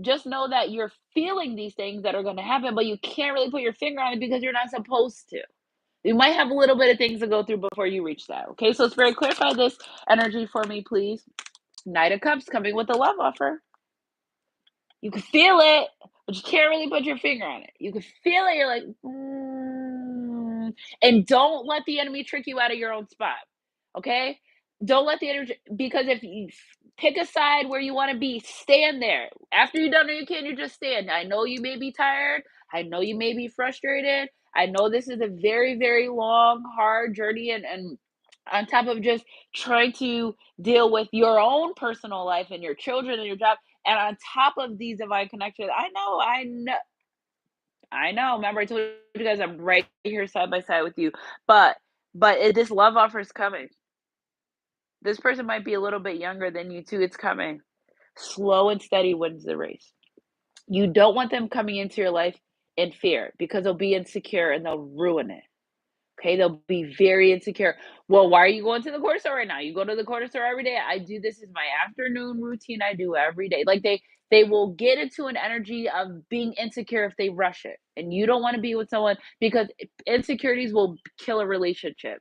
just know that you're feeling these things that are going to happen, but you can't really put your finger on it because you're not supposed to. You might have a little bit of things to go through before you reach that. Okay, so Spirit, clarify this energy for me, please. Knight of Cups coming with a love offer. You can feel it, but you can't really put your finger on it. You can feel it. You're like, and don't let the enemy trick you out of your own spot. Okay, don't let the energy because if you pick a side where you want to be, stand there. After you're done or you can, you just stand. I know you may be tired. I know you may be frustrated. I know this is a very, very long, hard journey, and on top of just trying to deal with your own personal life and your children and your job and on top of these divine connections, I know. Remember, I told you guys I'm right here side by side with you. But this love offer is coming. This person might be a little bit younger than you too. It's coming. Slow and steady wins the race. You don't want them coming into your life in fear because they'll be insecure and they'll ruin it. Okay, they'll be very insecure. Well, why are you going to the corner store right now? You go to the corner store every day. I do this is my afternoon routine. I do every day. Like they will get into an energy of being insecure if they rush it. And you don't want to be with someone because insecurities will kill a relationship.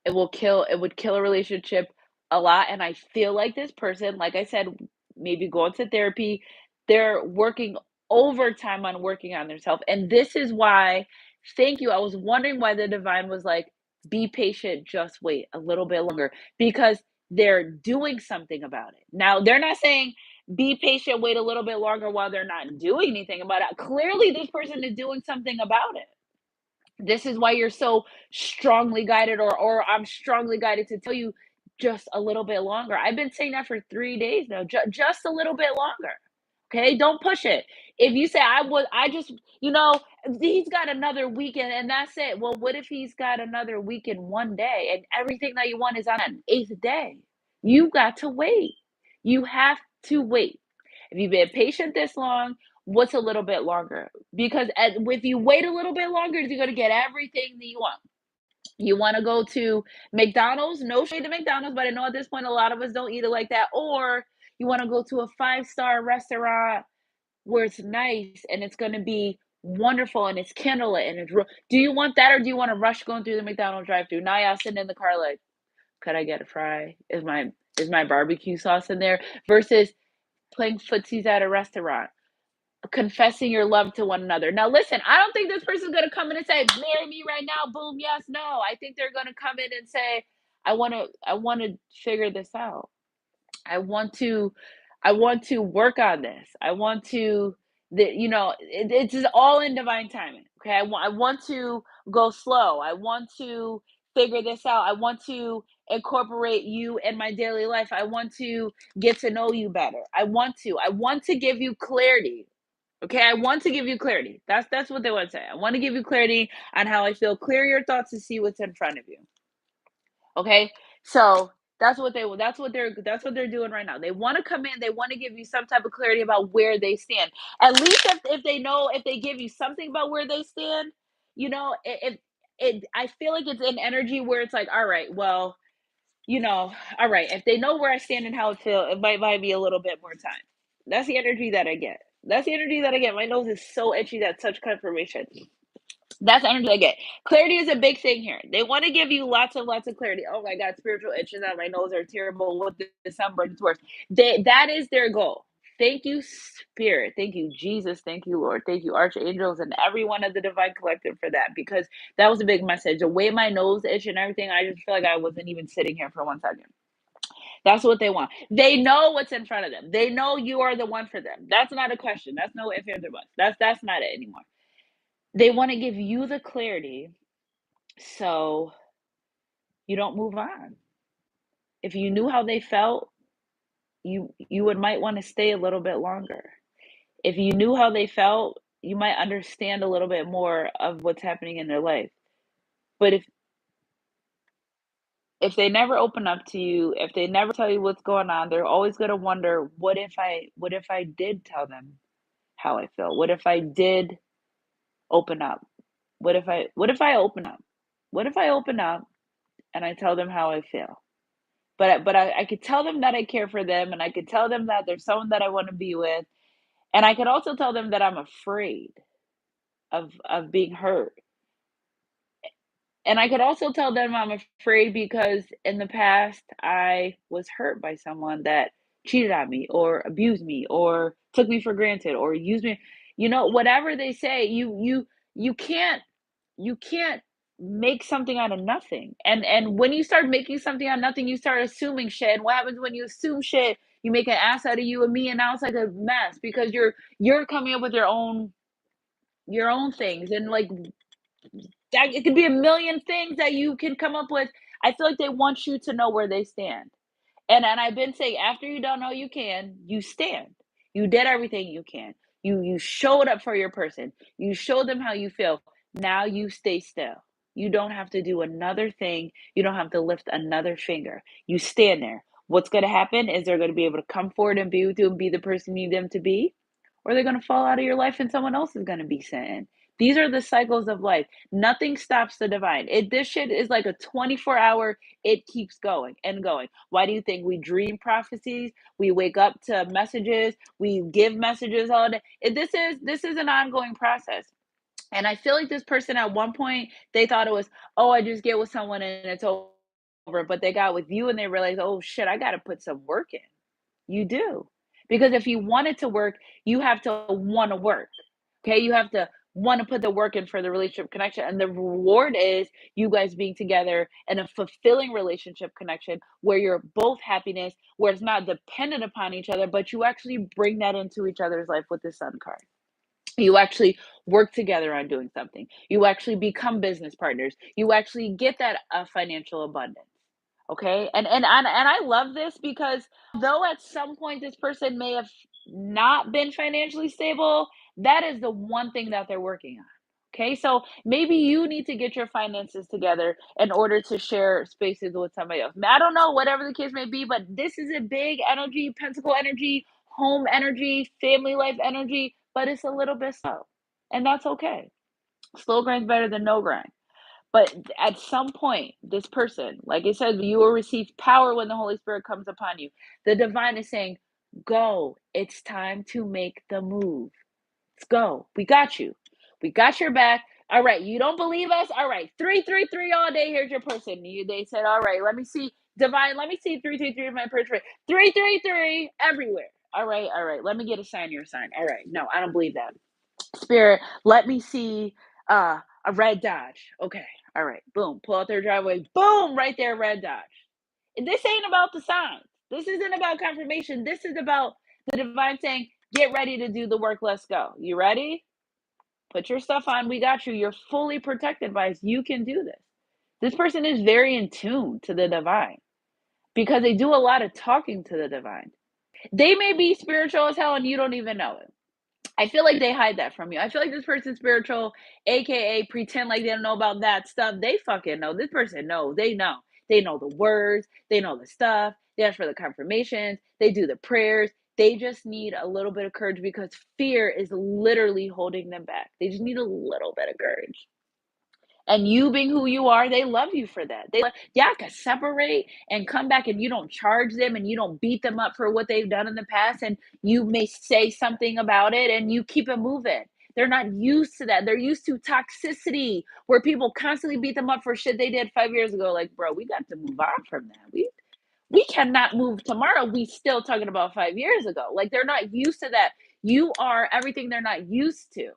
It would kill a relationship a lot, and I feel like this person, like I said, maybe going to therapy, they're working overtime on working on themselves, and this is why thank you, I was wondering why the divine was like, "Be patient, just wait a little bit longer," because they're doing something about it. Now, they're not saying, "Be patient, wait a little bit longer," while they're not doing anything about it. Clearly, this person is doing something about it. This is why you're so strongly guided or I'm strongly guided to tell you just a little bit longer. I've been saying that for 3 days now, just a little bit longer. Okay? Don't push it. If you say I just, he's got another weekend and that's it. Well, what if he's got another week in 1 day and everything that you want is on an 8th day? You got to wait. You have to wait. If you've been patient this long, what's a little bit longer? Because if you wait a little bit longer, you're gonna get everything that you want. You want to go to McDonald's? No shade to McDonald's, but I know at this point a lot of us don't eat it like that. Or you want to go to a 5-star restaurant where it's nice and it's going to be wonderful and it's candlelit and do you want that or do you want to rush going through the McDonald's drive-through? Now y'all sitting in the car like, could I get a fry? Is my barbecue sauce in there? Versus playing footsies at a restaurant, confessing your love to one another. Now, listen, I don't think this person's gonna come in and say, "Marry me right now." Boom, yes, no. I think they're gonna come in and say, I want to figure this out. I want to, I want to work on this. I want to, it's just all in divine timing. Okay, I want to go slow. I want to figure this out. I want to incorporate you in my daily life. I want to get to know you better. I want to give you clarity. Okay, I want to give you clarity. That's what they want to say. I want to give you clarity on how I feel. Clear your thoughts to see what's in front of you. Okay, so that's what they're doing right now. They want to come in. They want to give you some type of clarity about where they stand. At least if they know if they give you something about where they stand, if I feel like it's an energy where it's like, all right, well, all right, if they know where I stand and how I feel, it might buy me a little bit more time. That's the energy that I get. That's the energy that I get. My nose is so itchy that such confirmation. That's the energy I get. Clarity is a big thing here. They want to give you lots of clarity. Oh my God, spiritual itches on my nose are terrible. What the sunburn is worse. That is their goal. Thank you, Spirit. Thank you, Jesus. Thank you, Lord. Thank you, archangels, and everyone of the divine collective for that, because that was a big message. The way my nose itch and everything, I just feel like I wasn't even sitting here for 1 second. That's what they want. They know what's in front of them. They know you are the one for them. That's not a question. That's no if, ands, or buts. That's not it anymore. They want to give you the clarity so you don't move on. If you knew how they felt, you would might want to stay a little bit longer. If you knew how they felt, you might understand a little bit more of what's happening in their life. But if they never open up to you, if they never tell you what's going on, they're always going to wonder, what if I did tell them how I feel? What if I did open up? What if I open up? What if I open up and I tell them how I feel? But I could tell them that I care for them, and I could tell them that there's someone that I want to be with, and I could also tell them that I'm afraid of being hurt. And I could also tell them I'm afraid because in the past I was hurt by someone that cheated on me or abused me or took me for granted or used me. Whatever they say, you can't make something out of nothing. And when you start making something out of nothing, you start assuming shit. And what happens when you assume shit? You make an ass out of you and me, and now it's like a mess because you're coming up with your own things, and like that it could be a million things that you can come up with. I feel like they want you to know where they stand. And I've been saying, after you don't know you can, you stand. You did everything you can. You showed up for your person. You showed them how you feel. Now you stay still. You don't have to do another thing. You don't have to lift another finger. You stand there. What's going to happen is they're going to be able to come forward and be with you and be the person you need them to be, or they're going to fall out of your life and someone else is going to be sent in. These are the cycles of life. Nothing stops the divine. This shit is like a 24-hour, it keeps going and going. Why do you think we dream prophecies? We wake up to messages, we give messages all day. This is an ongoing process. And I feel like this person at one point, they thought it was, oh, I just get with someone and it's over. But they got with you and they realized, oh shit, I gotta put some work in. You do. Because if you want it to work, you have to want to work. Okay? You have to want to put the work in for the relationship connection. And the reward is you guys being together in a fulfilling relationship connection where you're both happiness, where it's not dependent upon each other, but you actually bring that into each other's life with the sun card. You actually work together on doing something. You actually become business partners. You actually get that financial abundance. Okay, and I love this because though at some point this person may have not been financially stable, that is the one thing that they're working on. Okay, so maybe you need to get your finances together in order to share spaces with somebody else. I don't know, whatever the case may be, but this is a big energy, pentacle energy, home energy, family life energy, but it's a little bit slow, and that's okay. Slow grind's better than no grind. But at some point, this person, like I said, you will receive power when the Holy Spirit comes upon you. The divine is saying, go. It's time to make the move. Let's go. We got you. We got your back. All right. You don't believe us? All right. 333 all day. Here's your person. They said, all right, let me see. Divine, let me see 333 of my person. 333 everywhere. All right. All right. Let me get a sign, your sign. All right. No, I don't believe that. Spirit, let me see a red Dodge. Okay. All right. Boom. Pull out their driveway. Boom. Right there, red Dodge. And this ain't about the signs. This isn't about confirmation. This is about the divine saying, get ready to do the work. Let's go. You ready? Put your stuff on. We got you. You're fully protected by us. You can do this. This person is very in tune to the divine because they do a lot of talking to the divine. They may be spiritual as hell and you don't even know it. I feel like they hide that from you. I feel like this person's spiritual, aka pretend like they don't know about that stuff. They fucking know. This person knows. They know. They know the words. They know the stuff. They ask for the confirmations. They do the prayers. They just need a little bit of courage because fear is literally holding them back. They just need a little bit of courage. And you being who you are, they love you for that. Y'all can separate and come back and you don't charge them and you don't beat them up for what they've done in the past. And you may say something about it and you keep it moving. They're not used to that. They're used to toxicity where people constantly beat them up for shit they did 5 years ago. Like, bro, we got to move on from that. We cannot move tomorrow. We still talking about 5 years ago. Like they're not used to that. You are everything they're not used to.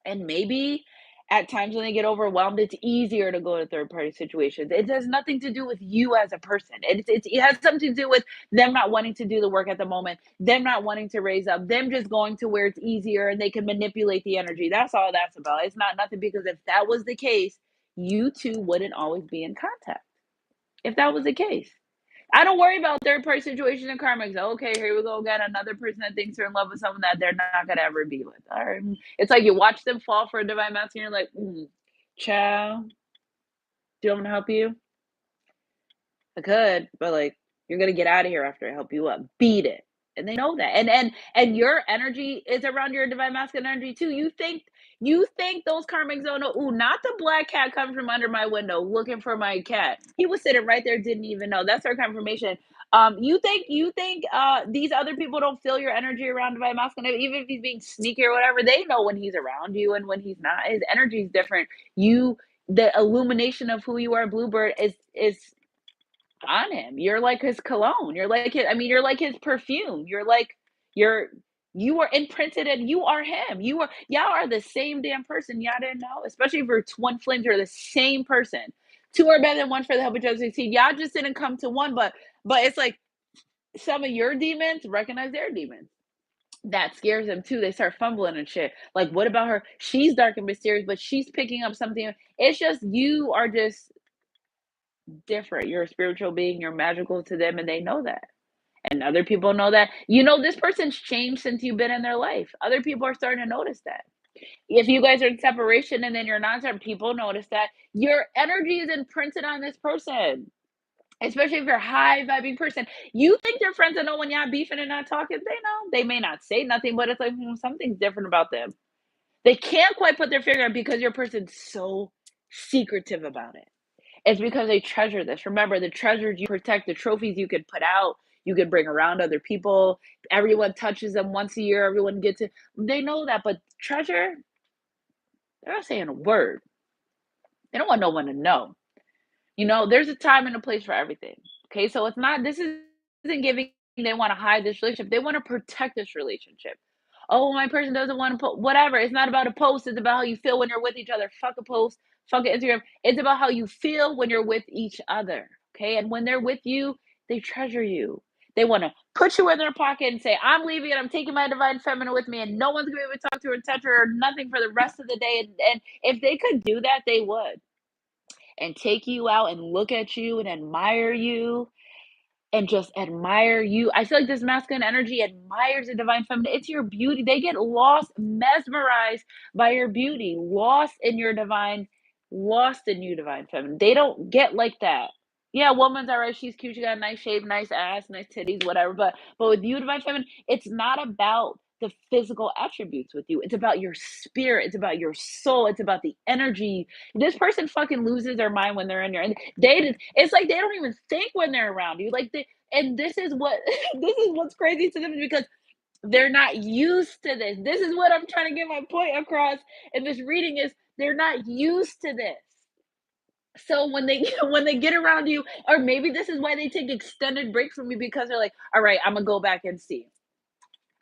And maybe at times when they get overwhelmed, it's easier to go to third party situations. It has nothing to do with you as a person. It has something to do with them not wanting to do the work at the moment, them not wanting to raise up, them just going to where it's easier and they can manipulate the energy. That's all that's about. It's not nothing because if that was the case, you two wouldn't always be in contact. If that was the case. I don't worry about third party situations and karmics. Okay, here we go again. Another person that thinks they're in love with someone that they're not gonna ever be with. All right. It's like you watch them fall for a divine masculine, you're like, child, do you want me to help you? I could, but like you're gonna get out of here after I help you up. Beat it. And they know that. And your energy is around your divine masculine energy too. You think those karmics don't know, ooh, not the black cat comes from under my window looking for my cat. He was sitting right there, didn't even know. That's our confirmation. You think these other people don't feel your energy around divine masculine, even if he's being sneaky or whatever, they know when he's around you and when he's not. His energy is different. You the illumination of who you are, Bluebird, is on him. You're like his cologne. You're like his, I mean, you're like his perfume. You're you are imprinted and you are him. Y'all are the same damn person. Y'all didn't know, especially if you're twin flames, you're the same person. Two are better than one for the help each other succeed. Y'all just didn't come to one, but it's like some of your demons recognize their demons. That scares them too. They start fumbling and shit. Like, what about her? She's dark and mysterious, but she's picking up something. It's just you are just different. You're a spiritual being, you're magical to them, and they know that. And other people know that. This person's changed since you've been in their life. Other people are starting to notice that. If you guys are in separation and then you're not separate, people notice that. Your energy is imprinted on this person. Especially if you're a high vibing person. You think your friends that know when y'all beefing and not talking, they know. They may not say nothing, but it's like something's different about them. They can't quite put their finger on it because your person's so secretive about it. It's because they treasure this. Remember, the treasures you protect, the trophies you could put out, you could bring around other people. Everyone touches them once a year. Everyone gets it. They know that, but treasure, they're not saying a word. They don't want no one to know. There's a time and a place for everything. Okay, so it's not. This isn't giving. They want to hide this relationship. They want to protect this relationship. Oh, my person doesn't want to put whatever. It's not about a post. It's about how you feel when you're with each other. Fuck a post. Fuck an Instagram. It's about how you feel when you're with each other. Okay, and when they're with you, they treasure you. They want to put you in their pocket and say, "I'm leaving and I'm taking my divine feminine with me, and no one's gonna be able to talk to her and touch her or nothing for the rest of the day." And if they could do that, they would and take you out and look at you and admire you and just admire you. I feel like this masculine energy admires the divine feminine. It's your beauty. They get lost, mesmerized by your beauty, lost in you, divine feminine. They don't get like that. Yeah, woman's all right. She's cute. She got a nice shape, nice ass, nice titties, whatever. But with you, divine feminine, it's not about the physical attributes with you. It's about your spirit. It's about your soul. It's about the energy. This person fucking loses their mind when they're in your. And it's like they don't even think when they're around you. And this is what this is what's crazy to them because they're not used to this. This is what I'm trying to get my point across in this reading is they're not used to this. So when they when they get around you, or maybe this is why they take extended breaks from me because they're like, all right, I'm gonna go back and see.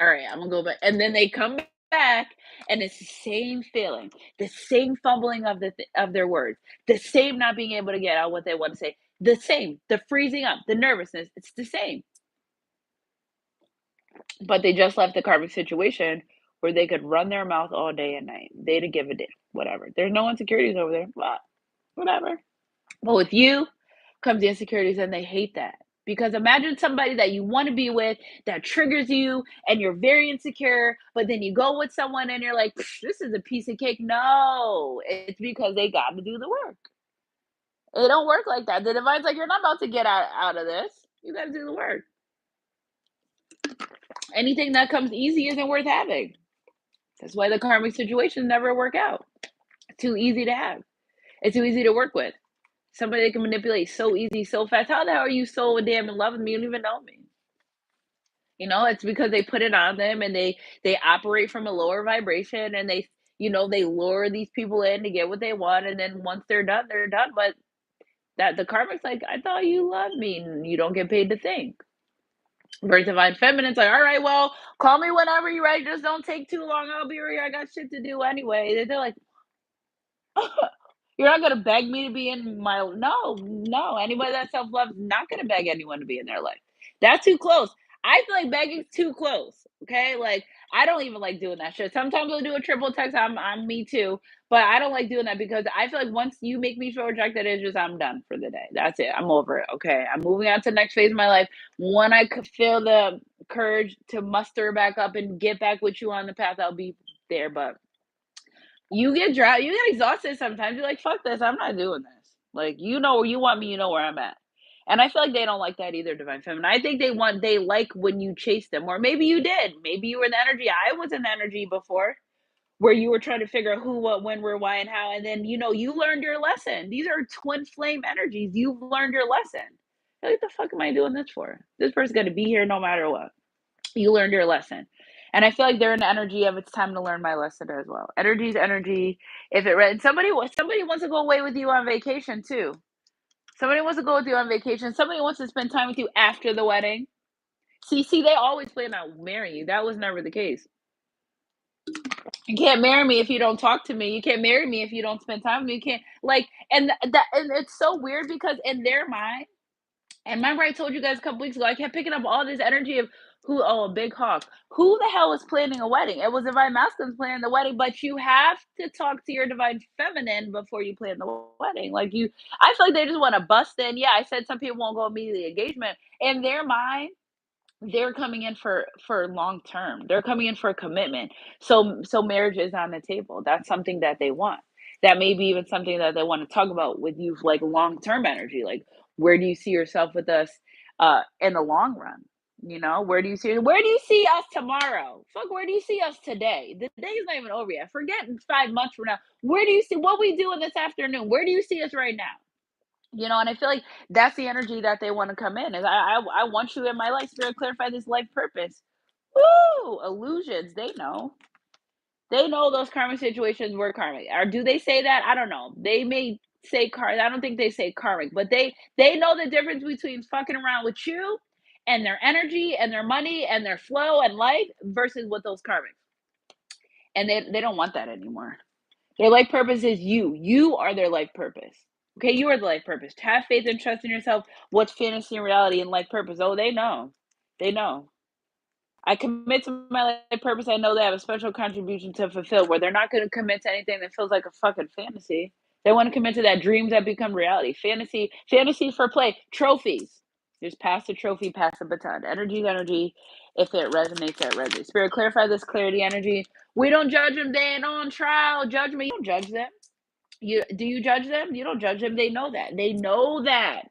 All right, I'm gonna go back, and then they come back, and it's the same feeling, the same fumbling of of their words, the same not being able to get out what they want to say, the same, the freezing up, the nervousness. It's the same, but they just left the karmic situation where they could run their mouth all day and night. They didn't give a damn. Whatever. There's no insecurities over there. But whatever. But with you comes the insecurities, and they hate that. Because imagine somebody that you want to be with that triggers you and you're very insecure, but then you go with someone and you're like, this is a piece of cake. No, it's because they got to do the work. It don't work like that. The divine's like, you're not about to get out of this. You got to do the work. Anything that comes easy isn't worth having. That's why the karmic situations never work out. It's too easy to have. It's too easy to work with. Somebody that can manipulate so easy, so fast. How the hell are you so damn in love with me? You don't even know me. It's because they put it on them and they operate from a lower vibration and they lure these people in to get what they want. And then once they're done, they're done. But That the karmic's like, I thought you loved me, and you don't get paid to think. Very divine feminine's like, all right, well, call me whenever you're ready. Just don't take too long. I'll be here. I got shit to do anyway. They're like, you're not gonna beg me to be in my no, no. Anybody that self loves not gonna beg anyone to be in their life. That's too close. I feel like begging's too close. Okay, like I don't even like doing that shit. Sometimes I'll do a triple text. I'm me too, but I don't like doing that because I feel like once you make me feel rejected, it's just I'm done for the day. That's it. I'm over it. Okay, I'm moving on to the next phase of my life. When I could feel the courage to muster back up and get back with you on the path, I'll be there. But you get dry, you get exhausted sometimes. You're like, "Fuck this, I'm not doing this." Like, you know where you want me, you know where I'm at. And I feel like they don't like that either, divine feminine. I think they like when you chase them, or maybe you did. Maybe you were in the energy. I was in the energy before where you were trying to figure out who, what, when, where, why, and how. And then, you learned your lesson. These are twin flame energies. You've learned your lesson. Like, what the fuck am I doing this for? This person's gonna be here no matter what. You learned your lesson. And I feel like they're in the energy of it's time to learn my lesson as well. Energy is energy. If it read somebody wants to go away with you on vacation too. Somebody wants to go with you on vacation. Somebody wants to spend time with you after the wedding. See, they always plan on marrying you. That was never the case. You can't marry me if you don't talk to me. You can't marry me if you don't spend time with me. You can't like, and it's so weird because in their mind, and remember, I told you guys a couple weeks ago, I kept picking up all this energy of a big hawk. Who the hell is planning a wedding? It was divine masculines planning the wedding, but you have to talk to your divine feminine before you plan the wedding. I feel like they just want to bust in. Yeah, I said some people won't go immediately engagement. In their mind, they're coming in for long term. They're coming in for a commitment. So marriage is on the table. That's something that they want. That may be even something that they want to talk about with you, like long term energy. Like, where do you see yourself with us in the long run? Where do you see us tomorrow? Fuck, where do you see us today? The day's not even over yet. Forget 5 months from now. Where do you see what we doing this afternoon? Where do you see us right now? And I feel like that's the energy that they want to come in. Is I want you in my life, spirit, clarify this life purpose. Woo! Illusions. They know those karmic situations were karmic. Or do they say that? I don't know. They may say karmic. I don't think they say karmic, but they know the difference between fucking around with you and their energy and their money and their flow and life versus with those karmics. And they don't want that anymore. Their life purpose is you. You are their life purpose. Okay, you are the life purpose. Have faith and trust in yourself. What's fantasy and reality and life purpose? Oh, they know. They know. I commit to my life purpose. I know they have a special contribution to fulfill where they're not going to commit to anything that feels like a fucking fantasy. They want to commit to that dreams that become reality. Fantasy for play. Trophies. Just pass the trophy, pass the baton. Energy is energy. If it resonates, it resonates. Spirit, clarify this clarity energy. We don't judge them. They ain't on trial. Judgment. You don't judge them. Do you judge them? You don't judge them. They know that. They know that.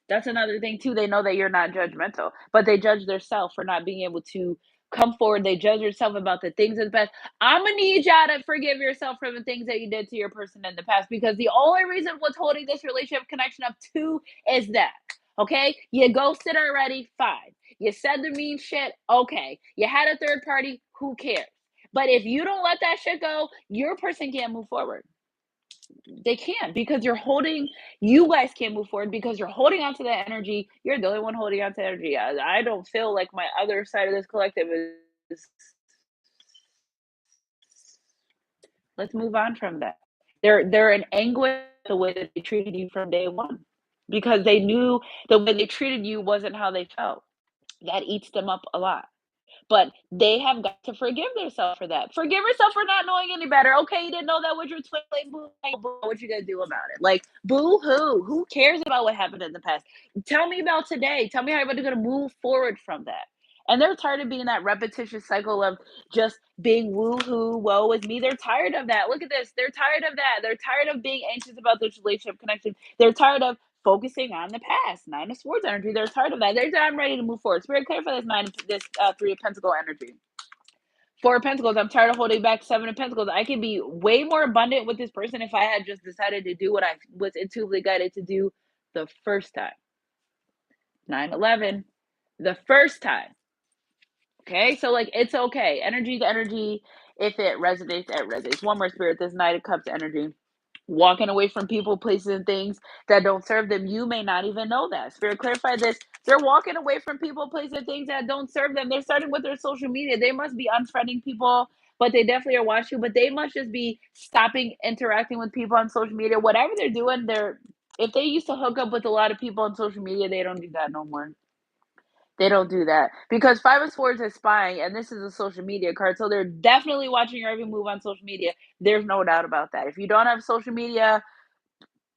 That's another thing too. They know that you're not judgmental, but they judge themselves for not being able to come forward. They judge yourself about the things in the past. I'm gonna need y'all to forgive yourself for the things that you did to your person in the past because the only reason what's holding this relationship connection up to is that. Okay, you ghosted already, fine. You said the mean shit, okay. You had a third party, who cares? But if you don't let that shit go, your person can't move forward. They can't because you guys can't move forward because you're holding on to that energy. You're the only one holding on to energy. I don't feel like my other side of this collective is. Let's move on from that. They're in anguish the way that they treated you from day one because they knew the way they treated you wasn't how they felt. That eats them up a lot. But they have got to forgive themselves for that. Forgive yourself for not knowing any better. Okay, you didn't know that was your twin flame. Boo, boo, what you gonna do about it? Like, boo hoo. Who cares about what happened in the past? Tell me about today. Tell me how you're gonna move forward from that. And they're tired of being in that repetitious cycle of just being woo hoo, woe is me. They're tired of that. Look at this. They're tired of that. They're tired of being anxious about this relationship connection. They're tired of focusing on the past. Nine of Swords energy. They're tired of that. I'm ready to move forward. Spirit, clear for this Three of Pentacle energy. Four of Pentacles. I'm tired of holding back. Seven of Pentacles. I can be way more abundant with this person if I had just decided to do what I was intuitively guided to do the first time. 9/11. The first time. Okay, so like it's okay. Energy to energy. If it resonates, it resonates. One more, Spirit. This Knight of Cups energy. walking away from people, places, and things that don't serve them. You may not even know that. Spirit clarify this. They're walking away from people, places, and things that don't serve them. They're starting with their social media. They must be unfriending people, but they definitely are watching. But they must just be stopping interacting with people on social media. Whatever they're doing, they're if they used to hook up with a lot of people on social media, they don't do that no more. They don't do that because Five of Swords is spying, and this is a social media card, so they're definitely watching your every move on social media. There's no doubt about that. If you don't have social media,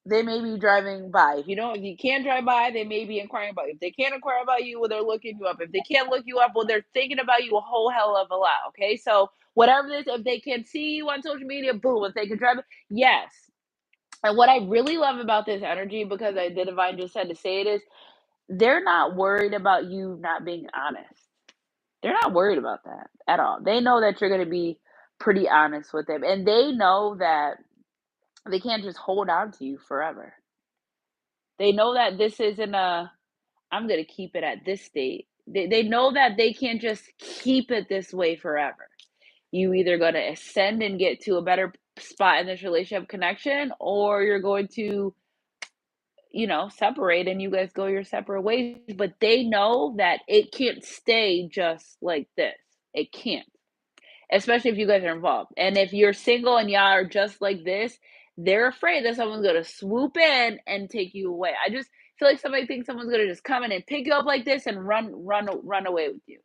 they may be driving by. If you can't drive by, they may be inquiring about you. If they can't inquire about you, well, they're looking you up. If they can't look you up, well, they're thinking about you a whole hell of a lot. Okay, so whatever it is, if they can see you on social media, boom. If they can drive, yes. And what I really love about this energy, because the divine just said to say it is, they're not worried about you not being honest. They're not worried about that at all. They know that you're going to be pretty honest with them, and they know that they can't just hold on to you forever. They know that this isn't a, I'm going to keep it at this state. They know that they can't just keep it this way forever. You either going to ascend and get to a better spot in this relationship connection, or you're going to, separate and you guys go your separate ways. But they know that it can't stay just like this. It can't, especially if you guys are involved. And if you're single and y'all are just like this, they're afraid that someone's gonna swoop in and take you away. I just feel like somebody thinks someone's gonna just come in and pick you up like this and run away with you.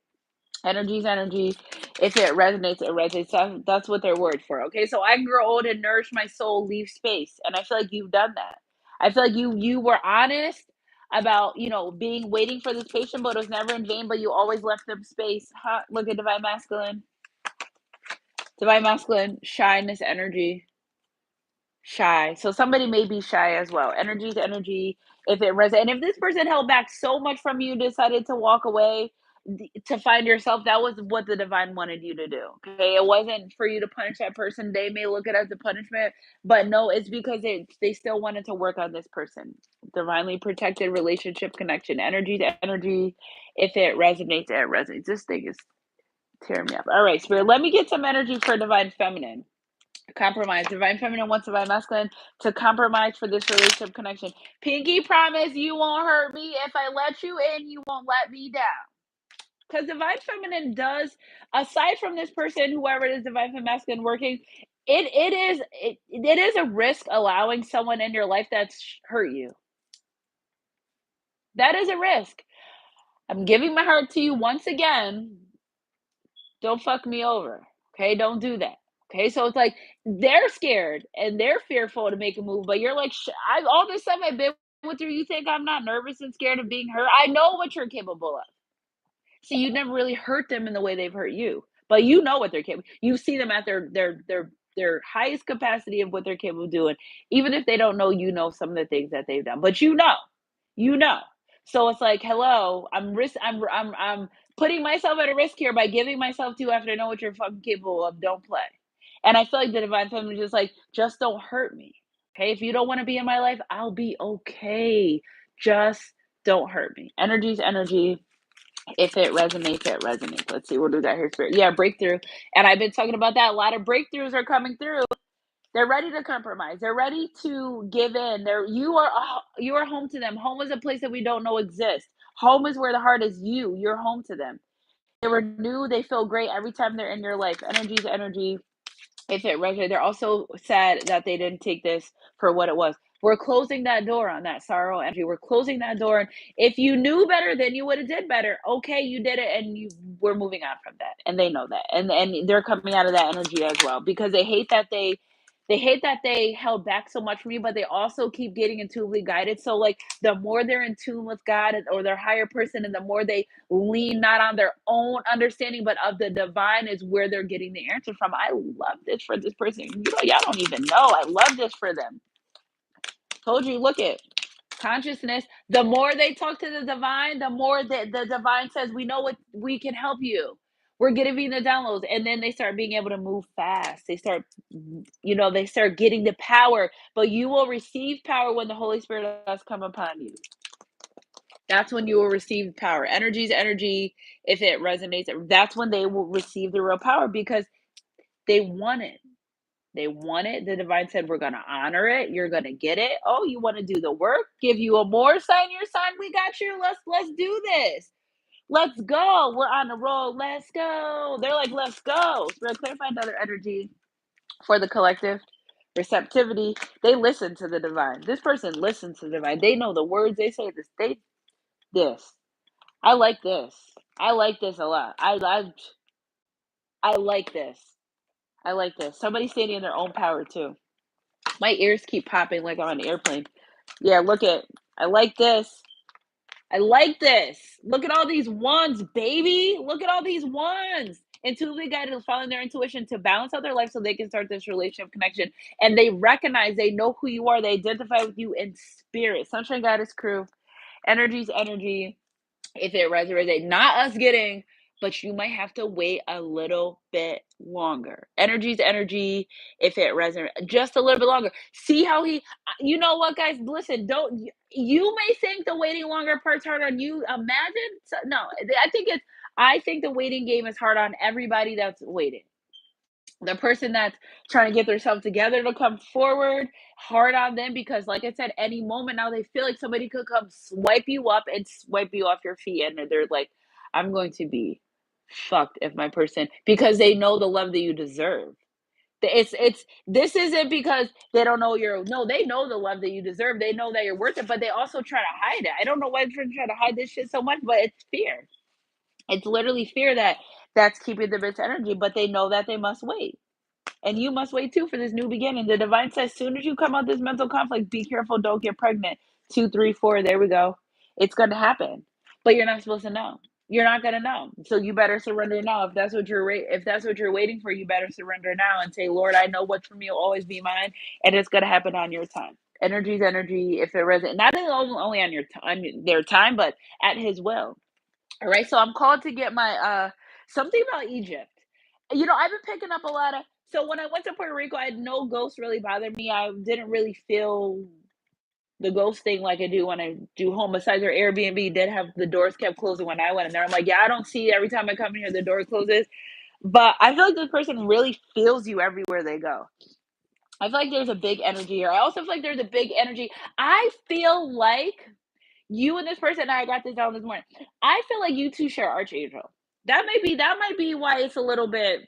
Energy's energy. If it resonates, it resonates. That's what they're worried for. Okay, so I can grow old and nourish my soul, leave space, and I feel like you've done that. I feel like you were honest about being waiting for this patient, but it was never in vain. But you always left them space. Huh? Look at divine masculine. Divine masculine, shyness, energy, shy. So somebody may be shy as well. Energy is energy. If it resonates, and if this person held back so much from you, decided to walk away to find yourself, that was what the divine wanted you to do. Okay, it wasn't for you to punish that person. They may look at it as a punishment, but no, it's because they still wanted to work on this person. Divinely protected relationship connection. Energy to energy. If it resonates, it resonates. This thing is tearing me up. All right, Spirit, let me get some energy for divine feminine. Compromise. Divine feminine wants divine masculine to compromise for this relationship connection. Pinky promise you won't hurt me. If I let you in, you won't let me down. Because divine feminine does, aside from this person, whoever it is, divine feminine masculine working, it is a risk allowing someone in your life that's hurt you. That is a risk. I'm giving my heart to you once again. Don't fuck me over. Okay, don't do that. Okay, so it's like they're scared and they're fearful to make a move, but you're like, all this stuff I've been with you. You think I'm not nervous and scared of being hurt? I know what you're capable of. See, you never really hurt them in the way they've hurt you, but you know what they're capable. You see them at their highest capacity of what they're capable of doing. Even if they don't know, some of the things that they've done, but you know. So it's like, hello, I'm putting myself at a risk here by giving myself to you after I know what you're fucking capable of. Don't play. And I feel like the divine feminine is just like, just don't hurt me. Okay, if you don't want to be in my life, I'll be okay. Just don't hurt me. Energy's energy. If it resonates, it resonates. Let's see, what do we got here, Spirit? Yeah, breakthrough. And I've been talking about that. A lot of breakthroughs are coming through. They're ready to compromise. They're ready to give in. You are home to them. Home is a place that we don't know exists. Home is where the heart is. You're home to them. They renew. They feel great every time they're in your life. Energy's energy. If it resonates, they're also sad that they didn't take this for what it was. We're closing that door on that sorrow energy. We're closing that door. And if you knew better, then you would have did better. Okay, you did it, and we're moving on from that. And they know that. And they're coming out of that energy as well because they held back so much from you, but they also keep getting intuitively guided. So like the more they're in tune with God or their higher person, and the more they lean not on their own understanding, but of the divine, is where they're getting the answer from. I love this for this person. Y'all don't even know. I love this for them. Told you, look at consciousness. The more they talk to the divine, the more the divine says, we know what we can help you. We're giving the downloads. And then they start being able to move fast. They start getting the power, but you will receive power when the Holy Spirit has come upon you. That's when you will receive power. Energy's energy. If it resonates, that's when they will receive the real power because they want it. They want it. The divine said, we're going to honor it. You're going to get it. Oh, you want to do the work? Give you a more sign, your sign. We got you. Let's do this. Let's go. We're on the roll. Let's go. They're like, let's go. So we're clarify another energy for the collective receptivity. They listen to the divine. This person listens to the divine. They know the words they say. This. I like this. I like this a lot. I like this. I like this. Somebody standing in their own power too. My ears keep popping like I'm on an airplane. Yeah, look at. I like this. I like this. Look at all these ones, baby. Look at all these ones. Intuitively guided, following their intuition to balance out their life so they can start this relationship connection. And they recognize, they know who you are. They identify with you in spirit. Sunshine Goddess crew. Energy's energy. If it resonates, not us getting, but you might have to wait a little bit longer. Energy's energy. If it resonates, just a little bit longer. See how he, you know what, guys? Listen, don't, you may think the waiting longer part's hard on you. Imagine, so, no, I think the waiting game is hard on everybody that's waiting. The person that's trying to get themselves together to come forward, hard on them because, like I said, any moment now they feel like somebody could come swipe you up and swipe you off your feet, and they're like, "I'm going to be fucked if my person," because they know the love that you deserve. It's this isn't because they don't know you're no, they know the love that you deserve. They know that you're worth it, but they also try to hide it. I don't know why they're trying to hide this shit so much, but it's fear. It's literally fear that's keeping them its energy, but they know that they must wait. And you must wait too for this new beginning. The divine says, as soon as you come out this mental conflict, be careful, don't get pregnant. Two, three, four, there we go. It's going to happen, but you're not supposed to know. You're not going to know. So you better surrender now. If that's what you're waiting for, you better surrender now and say, Lord, I know what's for me will always be mine, and it's going to happen on your time. Energy's energy. If it resonates, not only on your time, their time, but at His will. All right, so I'm called to get my something about Egypt. You know, I've been picking up a lot of, so when I went to Puerto Rico, I had no ghosts really bother me. I didn't really feel the ghost thing like I do when I do home. Besides, our Airbnb did have the doors kept closing when I went in there. I'm like, yeah, I don't see every time I come in here the door closes. But I feel like this person really feels you everywhere they go. I feel like there's a big energy here. I also feel like there's a big energy. I feel like you and this person, I got this down this morning. I feel like you two share archangel. That might be why it's a little bit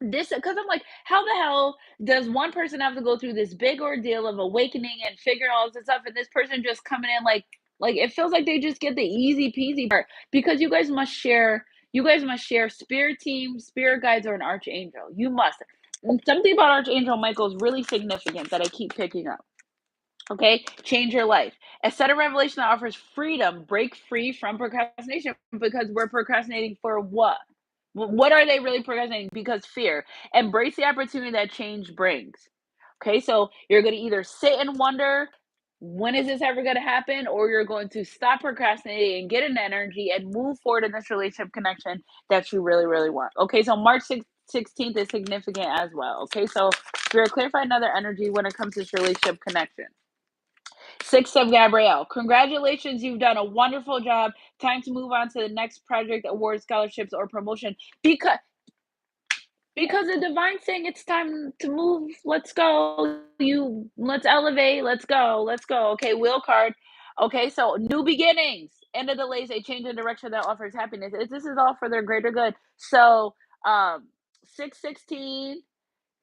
this, because I'm like, how the hell does one person have to go through this big ordeal of awakening and figuring all this stuff, and this person just coming in like it feels like they just get the easy peasy part because you guys must share spirit team, spirit guides, or an archangel. You must. And something about Archangel Michael is really significant that I keep picking up. Okay, change your life. A set of revelation that offers freedom. Break free from procrastination because we're procrastinating for what? What are they really procrastinating? Because fear. Embrace the opportunity that change brings. Okay, so you're going to either sit and wonder, when is this ever going to happen? Or you're going to stop procrastinating and get an energy and move forward in this relationship connection that you really, really want. Okay, so March 16th is significant as well. Okay, so we're going to clarify another energy when it comes to this relationship connection. Six of Gabrielle. Congratulations, you've done a wonderful job. Time to move on to the next project, award, scholarships, or promotion. Because the divine saying it's time to move. Let's go. Let's elevate. Let's go. Let's go. Okay, wheel card. Okay, so new beginnings. End of delays, a change in direction that offers happiness. This is all for their greater good. So 616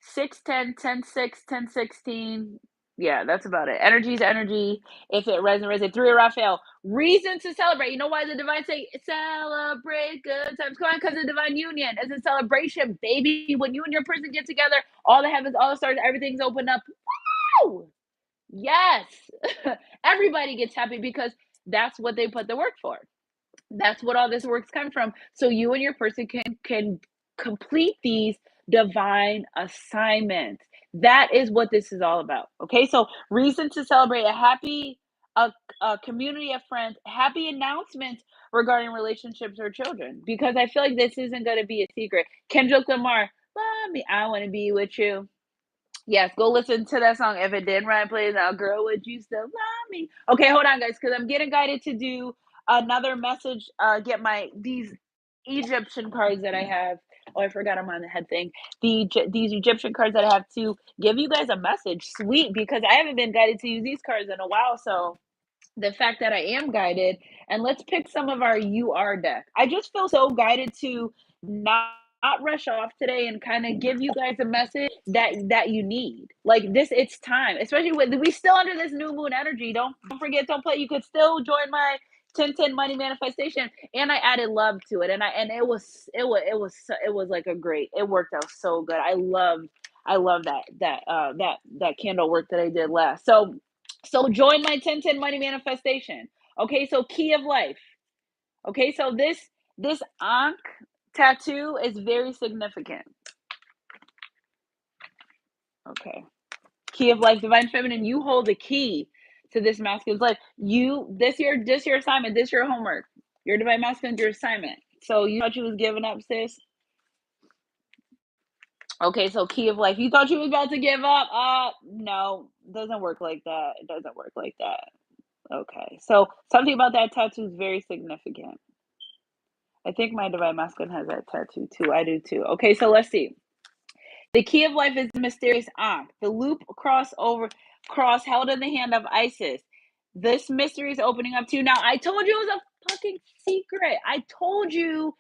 610 10 6 10 16. Yeah, that's about it. Energy's energy. If it resonates, three of Raphael. Reason to celebrate. You know why the divine say celebrate good times? Come on, because the divine union is a celebration, baby. When you and your person get together, all the heavens, all the stars, everything's open up. Woo! Yes. Everybody gets happy because that's what they put the work for. That's what all this work's come from. So you and your person can complete these divine assignments. That is what this is all about. Okay, so reason to celebrate a, a community of friends, happy announcements regarding relationships or children. Because I feel like this isn't going to be a secret. Kendrick Lamar, mommy, I want to be with you. Yes, go listen to that song. If it didn't rhyme, play now, girl, would you still love me? Okay, hold on, guys, because I'm getting guided to do another message. Get my these Egyptian cards that I have. Oh, I forgot I'm on the head thing. These Egyptian cards that I have to give you guys a message. Sweet, because I haven't been guided to use these cards in a while. So the fact that I am guided, and let's pick some of our UR deck. I just feel so guided to not rush off today and kind of give you guys a message that you need. Like this, it's time, especially with we still under this new moon energy. Don't forget, don't play. You could still join my 1010 money manifestation, and I added love to it, and it was like a great. It worked out so good. I love that candle work that I did last. So join my 1010 money manifestation. Okay, so key of life. Okay, so this Ankh tattoo is very significant. Okay. Key of life, divine feminine, you hold the key to this masculine's life. This your assignment, this your homework. Your divine masculine's your assignment. So you thought you was giving up, sis? Okay, so key of life. You thought you was about to give up? No, doesn't work like that. It doesn't work like that. Okay, so something about that tattoo is very significant. I think my divine masculine has that tattoo too. I do too. Okay, so let's see. The key of life is the mysterious Ankh, the loop cross held in the hand of Isis. This mystery is opening up to you. Now, I told you it was a fucking secret. I told you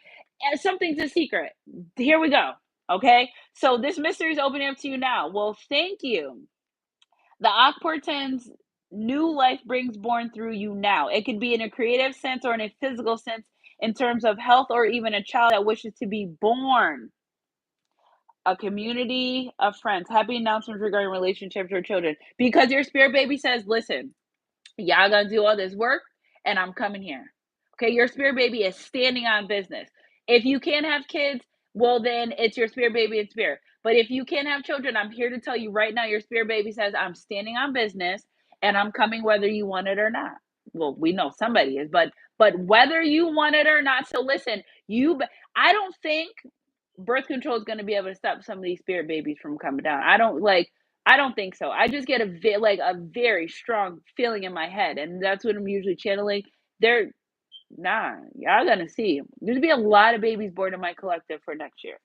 something's a secret. Here we go. Okay, so this mystery is opening up to you now. Well, thank you. The Ankh portends new life brings born through you now. It could be in a creative sense or in a physical sense in terms of health or even a child that wishes to be born. A community of friends. Happy announcements regarding relationships or children. Because your spirit baby says, listen, y'all gonna do all this work and I'm coming here. Okay, your spirit baby is standing on business. If you can't have kids, well, then it's your spirit baby in spirit. But if you can't have children, I'm here to tell you right now, your spirit baby says, I'm standing on business and I'm coming whether you want it or not. Well, we know somebody is, but whether you want it or not. So listen, I don't think birth control is going to be able to stop some of these spirit babies from coming down. I don't think so. I just get a very strong feeling in my head, and that's what I'm usually channeling. They're nah, y'all gonna see. There's gonna be a lot of babies born in my collective for next year.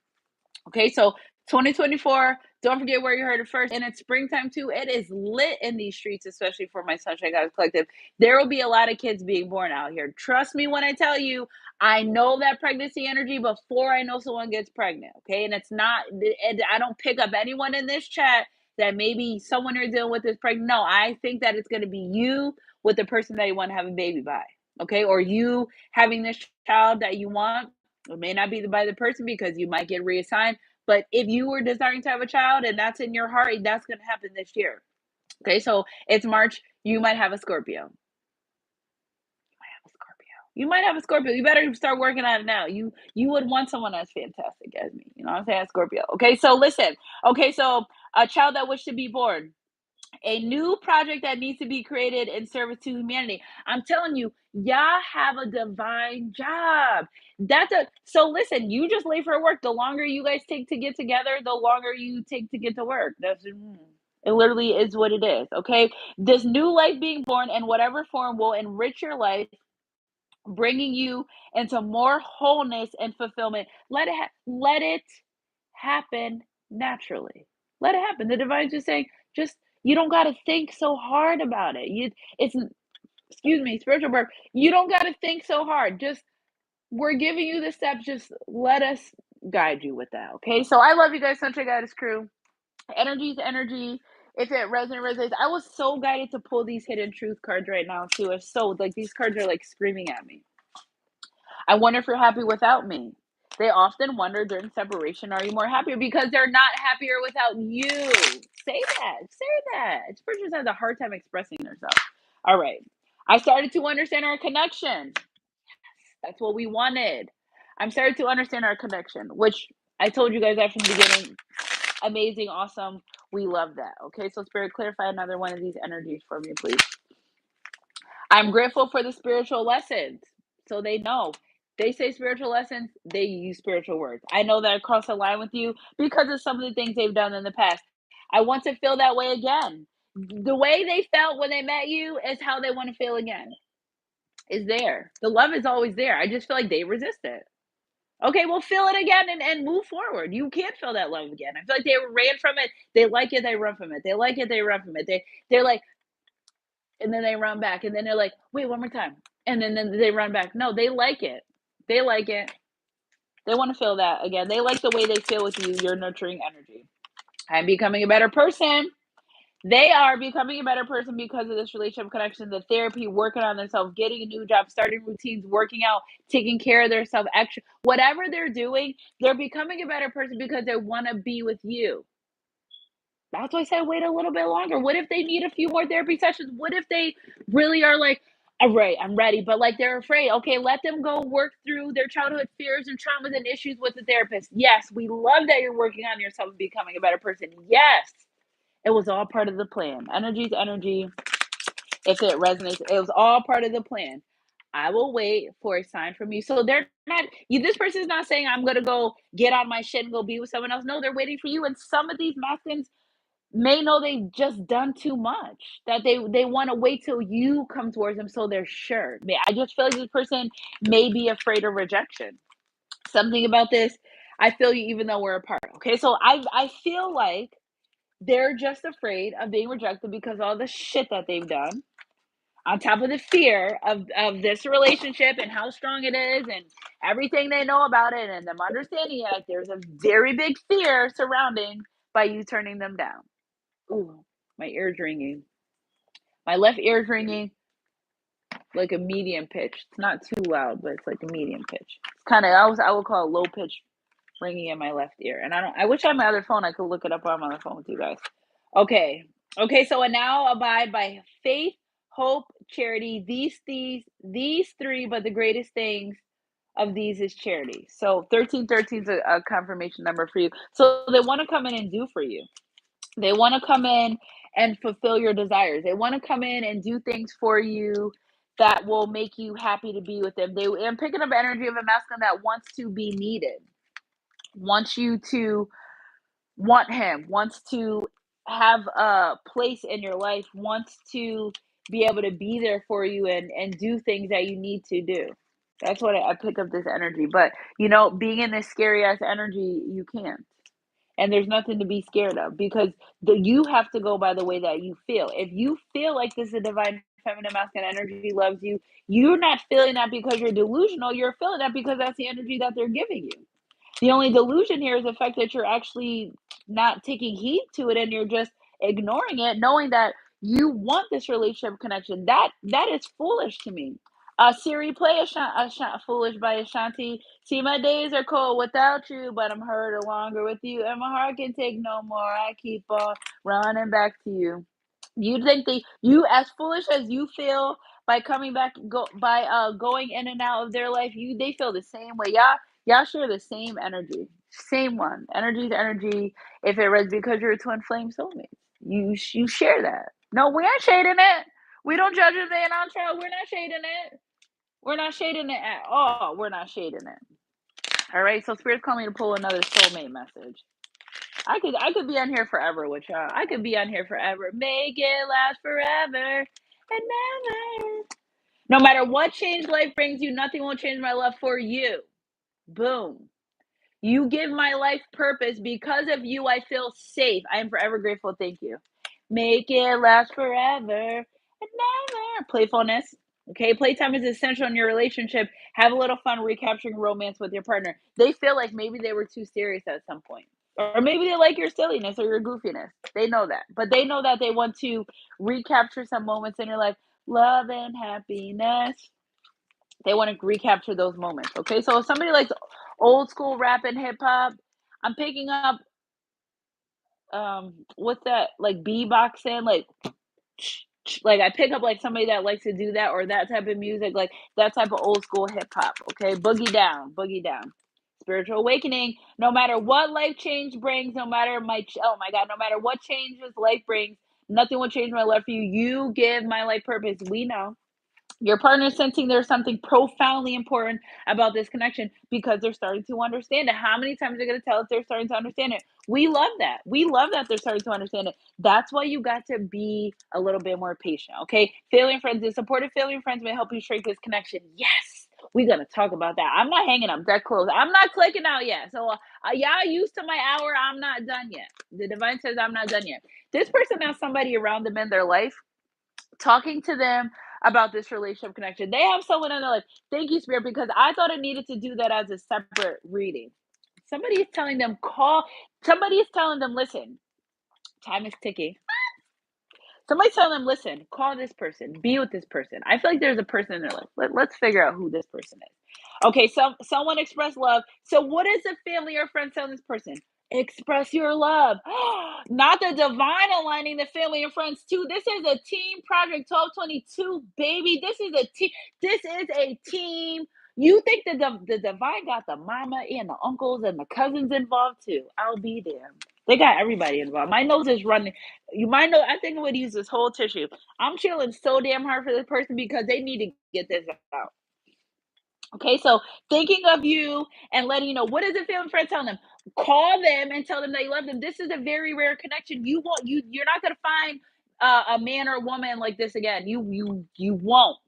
Okay, so 2024, don't forget where you heard it first. And it's springtime too. It is lit in these streets, especially for my Sunshine Guys Collective. There will be a lot of kids being born out here. Trust me when I tell you, I know that pregnancy energy before I know someone gets pregnant. Okay, and it's not, and I don't pick up anyone in this chat that maybe someone you're dealing with is pregnant. No, I think that it's going to be you with the person that you want to have a baby by. Okay, or you having this child that you want. It may not be by the person because you might get reassigned, but if you were desiring to have a child and that's in your heart, that's going to happen this year. Okay, so it's March. You might have a Scorpio. You might have a Scorpio. You better start working on it now. You would want someone that's fantastic as me. You know what I'm saying? Scorpio. Okay, so listen. Okay, so a child that wishes to be born, a new project that needs to be created in service to humanity. I'm telling you, y'all have a divine job. So listen, you just late for work. The longer you guys take to get together, the longer you take to get to work. It literally is what it is. Okay. This new life being born in whatever form will enrich your life, bringing you into more wholeness and fulfillment. Let it happen naturally. Let it happen. The divine's just saying, just you don't got to think so hard about it. It's excuse me, spiritual work. You don't got to think so hard. Just we're giving you the steps. Just let us guide you with that. Okay. So I love you guys, Sunshine Goddess crew. Energy to energy. If it resonates, I was so guided to pull these hidden truth cards right now too. It's so like these cards are like screaming at me. I wonder if you're happy without me. They often wonder during separation, are you more happier? Because they're not happier without you. Say that. Say that. This person has a hard time expressing themselves. All right. I started to understand our connection. That's what we wanted. I'm starting to understand our connection, which I told you guys that from the beginning. Amazing, awesome. We love that. Okay, so Spirit, clarify another one of these energies for me, please. I'm grateful for the spiritual lessons. So they know. They say spiritual lessons, they use spiritual words. I know that I cross a line with you because of some of the things they've done in the past. I want to feel that way again. The way they felt when they met you is how they want to feel again. Is there. The love is always there. I just feel like they resist it. Okay, well, feel it again and move forward. You can't feel that love again. I feel like they ran from it. They like it, they run from it. They like it, they run from it. They're like, and then they run back, and then they're like, wait, one more time, and then they run back. No, they like it. They like it. They want to feel that again. They like the way they feel with you. Your nurturing energy. I'm becoming a better person. They are becoming a better person because of this relationship connection, the therapy, working on themselves, getting a new job, starting routines, working out, taking care of themselves, extra whatever they're doing, they're becoming a better person because they want to be with you. That's why I said wait a little bit longer. What if they need a few more therapy sessions? What if they really are like, all right, I'm ready, but like they're afraid. Okay, let them go work through their childhood fears and traumas and issues with the therapist. Yes, we love that you're working on yourself and becoming a better person. Yes, it was all part of the plan. Energy's energy. If it resonates, it was all part of the plan. I will wait for a sign from you. So they're not you. This person's not saying I'm gonna go get on my shit and go be with someone else. No, they're waiting for you. And some of these masculines may know they've just done too much. That they want to wait till you come towards them so they're sure. I just feel like this person may be afraid of rejection. Something about this. I feel you even though we're apart. Okay, so I feel like they're just afraid of being rejected because of all the shit that they've done, on top of the fear of this relationship and how strong it is and everything they know about it and them understanding it. There's a very big fear surrounding by you turning them down. Ooh, my ear's ringing. My left ear's ringing like a medium pitch. It's not too loud, but it's like a medium pitch. It's kind of I would call it low pitch ringing in my left ear. And I wish I had my other phone. I could look it up on my other phone with you guys. Okay. Okay, so and now abide by faith, hope, charity, these three, but the greatest things of these is charity. So 1313 is a confirmation number for you. So they want to come in and do for you. They want to come in and fulfill your desires. They want to come in and do things for you that will make you happy to be with them. I'm picking up energy of a masculine that wants to be needed, wants you to want him, wants to have a place in your life, wants to be able to be there for you and do things that you need to do. That's what I pick up this energy. But being in this scary ass energy, you can't. And there's nothing to be scared of because you have to go by the way that you feel. If you feel like this is a divine feminine masculine energy loves you, you're not feeling that because you're delusional. You're feeling that because that's the energy that they're giving you. The only delusion here is the fact that you're actually not taking heed to it and you're just ignoring it, knowing that you want this relationship connection. That is foolish to me. Siri, play Foolish by Ashanti. See, my days are cold without you, but I'm hurt longer with you, and my heart can take no more. I keep on running back to you. You think you as foolish as you feel by coming back by going in and out of their life, they feel the same way. Y'all share the same energy. Same one. Energy's energy if it resonates because you're a twin flame soulmate. You share that. No, we ain't shading it. We don't judge a man on trial. We're not shading it. We're not shading it at all. We're not shading it. All right. So spirits call me to pull another soulmate message. I could be on here forever with y'all. I could be on here forever. Make it last forever and never. No matter what change life brings you, nothing will change my love for you. Boom. You give my life purpose. Because of you, I feel safe. I am forever grateful. Thank you. Make it last forever and never. Playfulness. Okay, playtime is essential in your relationship. Have a little fun recapturing romance with your partner. They feel like maybe they were too serious at some point. Or maybe they like your silliness or your goofiness. They know that. But they know that they want to recapture some moments in your life. Love and happiness. They want to recapture those moments. Okay, so if somebody likes old school rap and hip hop, I'm picking up what's that like beatboxing, like I pick up like somebody that likes to do that or that type of music, like that type of old school hip hop. Okay, boogie down, boogie down. Spiritual awakening. No matter what life change brings, no matter oh my god, no matter what changes life brings, nothing will change my love for you. You give my life purpose. We know. Your partner is sensing there's something profoundly important about this connection because they're starting to understand it. How many times are they going to tell us they're starting to understand it? We love that. We love that they're starting to understand it. That's why you got to be a little bit more patient, okay? Failing friends, the supportive failing friends may help you shrink this connection. Yes. We're gonna talk about that. I'm not hanging up that close. I'm not clicking out yet. So y'all used to my hour. I'm not done yet. The divine says I'm not done yet. This person has somebody around them in their life talking to them about this relationship connection. They have someone in their life. Thank you, Spirit, because I thought it needed to do that as a separate reading. Somebody is telling them, call, somebody is telling them, listen, time is ticking. Somebody tell them, listen, call this person, be with this person. I feel like there's a person in their life. Let's figure out who this person is. Okay, someone express love. So what is a family or friend telling this person? Express your love. Not the divine aligning the family and friends too. This is a team project 1222, baby. This is a team. This is a team. You think the divine got the mama and the uncles and the cousins involved too. I'll be there. They got everybody involved. My nose is running. You might know, I think I would use this whole tissue. I'm chilling so damn hard for this person because they need to get this out. Okay, so thinking of you and letting you know, what is a family friend telling them? Call them and tell them that you love them. This is a very rare connection. You're not gonna find a man or a woman like this again. You won't.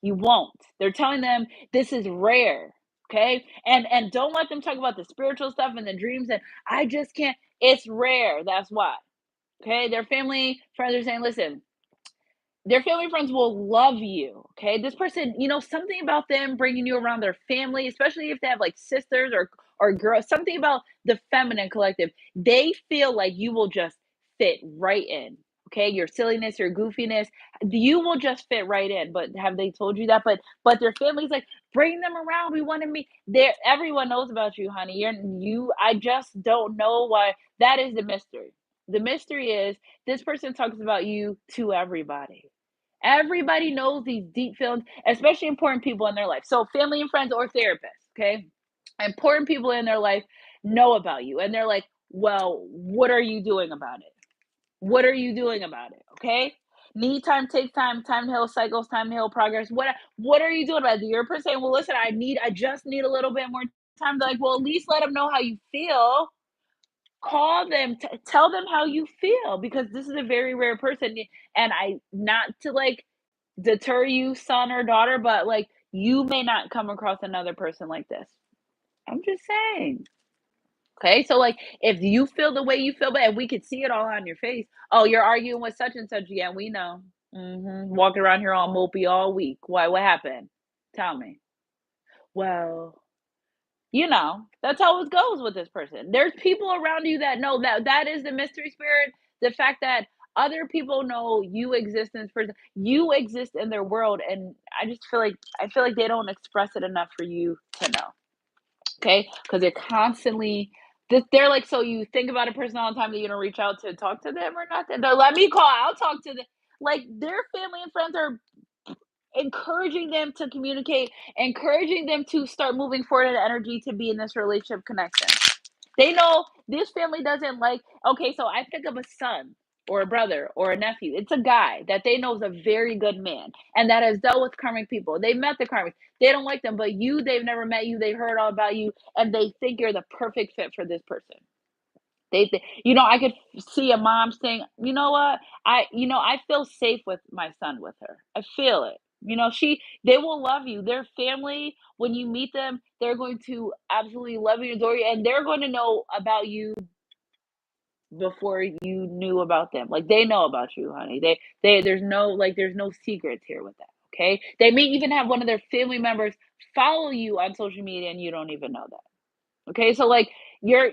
You won't. They're telling them this is rare. Okay, and don't let them talk about the spiritual stuff and the dreams. And I just can't. It's rare. That's why. Okay, their family friends are saying, listen, their family friends will love you. Okay, this person, something about them bringing you around their family, especially if they have like sisters or girls, something about the feminine collective. They feel like you will just fit right in. Okay, your silliness, your goofiness, you will just fit right in. But have they told you that? But their family's like, bring them around. We want to meet. There, everyone knows about you, honey. You. I just don't know why. That is the mystery. The mystery is this person talks about you to everybody. Everybody knows these deep feelings, especially important people in their life. So, family and friends or therapists, okay? Important people in their life know about you. And they're like, well, what are you doing about it? What are you doing about it? Okay? Need time, take time, time to heal cycles, time to heal progress. What are you doing about it? You're saying, well, listen, I just need a little bit more time. They're like, well, at least let them know how you feel. Call them, tell them how you feel because this is a very rare person. And I not to like deter you, son or daughter, but like you may not come across another person like this. I'm just saying. Okay, so like if you feel the way you feel, but we could see it all on your face. Oh, you're arguing with such and such again. We know. Walking around here all mopey all week. Why? What happened? Tell me. Well, that's how it goes with this person. There's people around you that know that is the mystery spirit. The fact that other people know you exist in this person, you exist in their world, and I feel like they don't express it enough for you to know. Okay, because they're constantly. They're like, so you think about a person all the time that you don't reach out to talk to them or nothing. They're, let me call. I'll talk to them. Like their family and friends are encouraging them to communicate, encouraging them to start moving forward in energy to be in this relationship connection. They know this family doesn't like, okay, so I pick up a son or a brother or a nephew. It's a guy that they know is a very good man and that has dealt with karmic people. They met the karmic. They don't like them, but they've never met you. They heard all about you and they think you're the perfect fit for this person. I could see a mom saying, "You know what? I feel safe with my son with her. I feel it. They will love you. Their family, when you meet them, they're going to absolutely love you, adore you, and they're going to know about you before you knew about them. Like they know about you, honey. There's no secrets here with that. Okay? They may even have one of their family members follow you on social media and you don't even know that. Okay, so like you're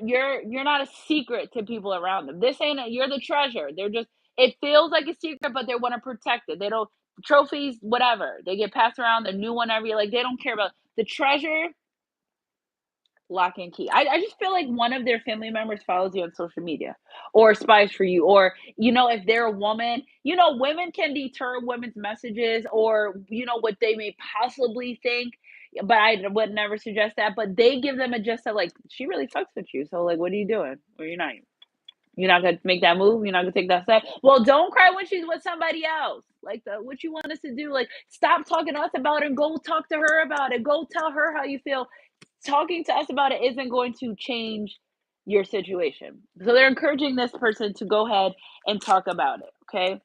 not a secret to people around them. This ain't you're the treasure. They're just it feels like a secret, but they want to protect it. They don't trophies, whatever. They get passed around, the new one every like they don't care about the treasure, lock and key. I just feel like one of their family members follows you on social media or spies for you, or if they're a woman, women can deter women's messages or what they may possibly think. But I would never suggest that. But they give them a gist of like, she really fucks with you. So like, what are you doing? Or you're not gonna make that move. You're not gonna take that step. Well, don't cry when she's with somebody else. Like what you want us to do? Like, stop talking to us about it. And go talk to her about it. Go tell her how you feel. Talking to us about it isn't going to change your situation. So they're encouraging this person to go ahead and talk about it. Okay,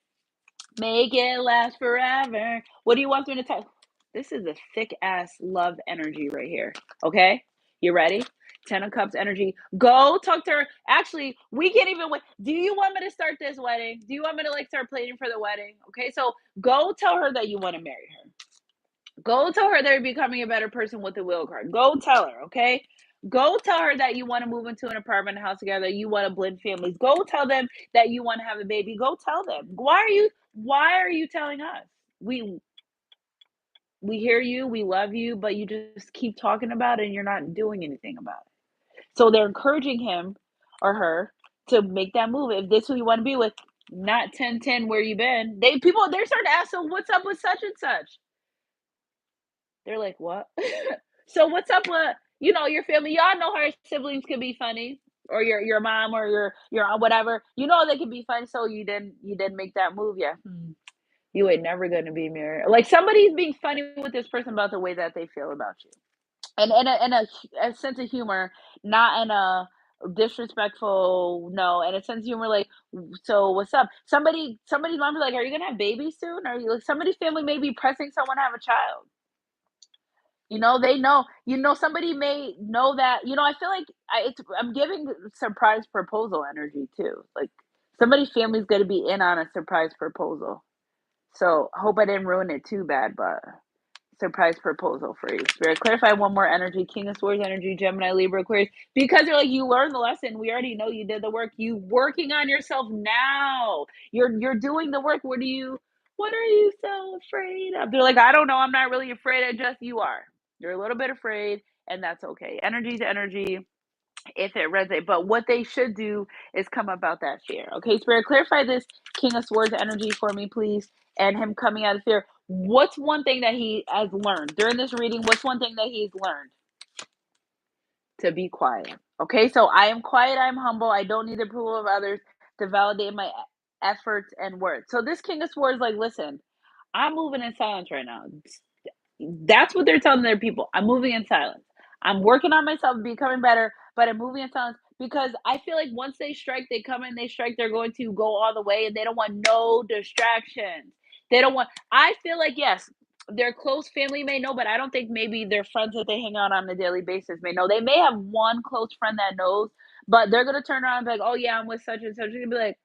make it last forever. What do you want them to talk? This is a thick ass love energy right here. Okay? You ready? 10 of Cups energy. Go talk to her. Actually, we can't even wait. Do you want me to start this wedding? Do you want me to like start planning for the wedding? Okay, so go tell her that you want to marry her. Go tell her they're becoming a better person with the will card. Go tell her, okay? Go tell her that you want to move into an apartment house together. You want to blend families. Go tell them that you want to have a baby. Go tell them. Why are you telling us? We we hear you, we love you, but you just keep talking about it and you're not doing anything about it. So they're encouraging him or her to make that move. If this is who you want to be with, not 10-10 where you been. They're starting to ask, so what's up with such and such? They're like, "What?" So what's up with, your family? Y'all know how siblings can be funny, or your mom or your aunt, whatever. You know they can be funny. So you didn't make that move yet. You ain't never gonna be married. Like somebody's being funny with this person about the way that they feel about you, and a sense of humor, not in a disrespectful no, and a sense of humor like, so what's up? Somebody's mom be like, are you gonna have babies soon? Are you like somebody's family may be pressing someone to have a child. They know. Somebody may know that. I feel like I'm giving surprise proposal energy too. Like somebody's family's going to be in on a surprise proposal. So I hope I didn't ruin it too bad, but surprise proposal for you. Spirit, clarify one more energy. King of Swords energy, Gemini, Libra, Aquarius. Because they're like, you learned the lesson. We already know you did the work. You working on yourself now. You're doing the work. What are you so afraid of? They're like, I don't know. I'm not really afraid. Just you are. You're a little bit afraid, and that's okay. Energy to energy if it resonates. But what they should do is come about that fear. Okay, Spirit, clarify this King of Swords energy for me, please. And him coming out of fear. What's one thing that he has learned during this reading? What's one thing that he's learned? To be quiet. Okay, so I am quiet, I'm humble, I don't need the approval of others to validate my efforts and worth. So this King of Swords, like, listen, I'm moving in silence right now. That's what they're telling their people. I'm moving in silence. I'm working on myself, becoming better, but I'm moving in silence because I feel like once they strike, they come in, they strike, they're going to go all the way and they don't want no distractions. They don't want, I feel like, yes, their close family may know, but I don't think maybe their friends that they hang out on a daily basis may know. They may have one close friend that knows, but they're going to turn around and be like, oh, yeah, I'm with such and such. You're going to be like,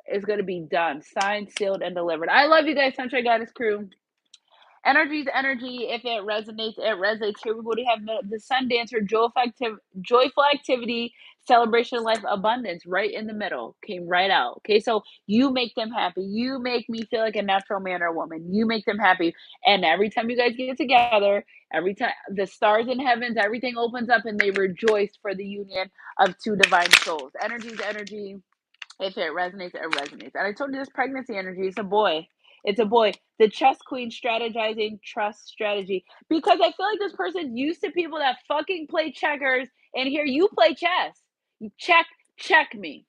it's going to be done, signed, sealed, and delivered. I love you guys, Sunshine Goddess crew. Energy is energy. If it resonates, it resonates. Here we have the Sun Dancer, joyful activity, celebration of life, abundance, right in the middle. Came right out. Okay, so you make them happy. You make me feel like a natural man or woman. You make them happy. And every time you guys get together, every time the stars in heavens, everything opens up and they rejoice for the union of two divine souls. Energy is energy. If it resonates, it resonates. And I told you this pregnancy energy, it's a boy. It's a boy. The chess queen strategizing trust strategy. Because I feel like this person's used to people that fucking play checkers, and here you play chess. Check, check me.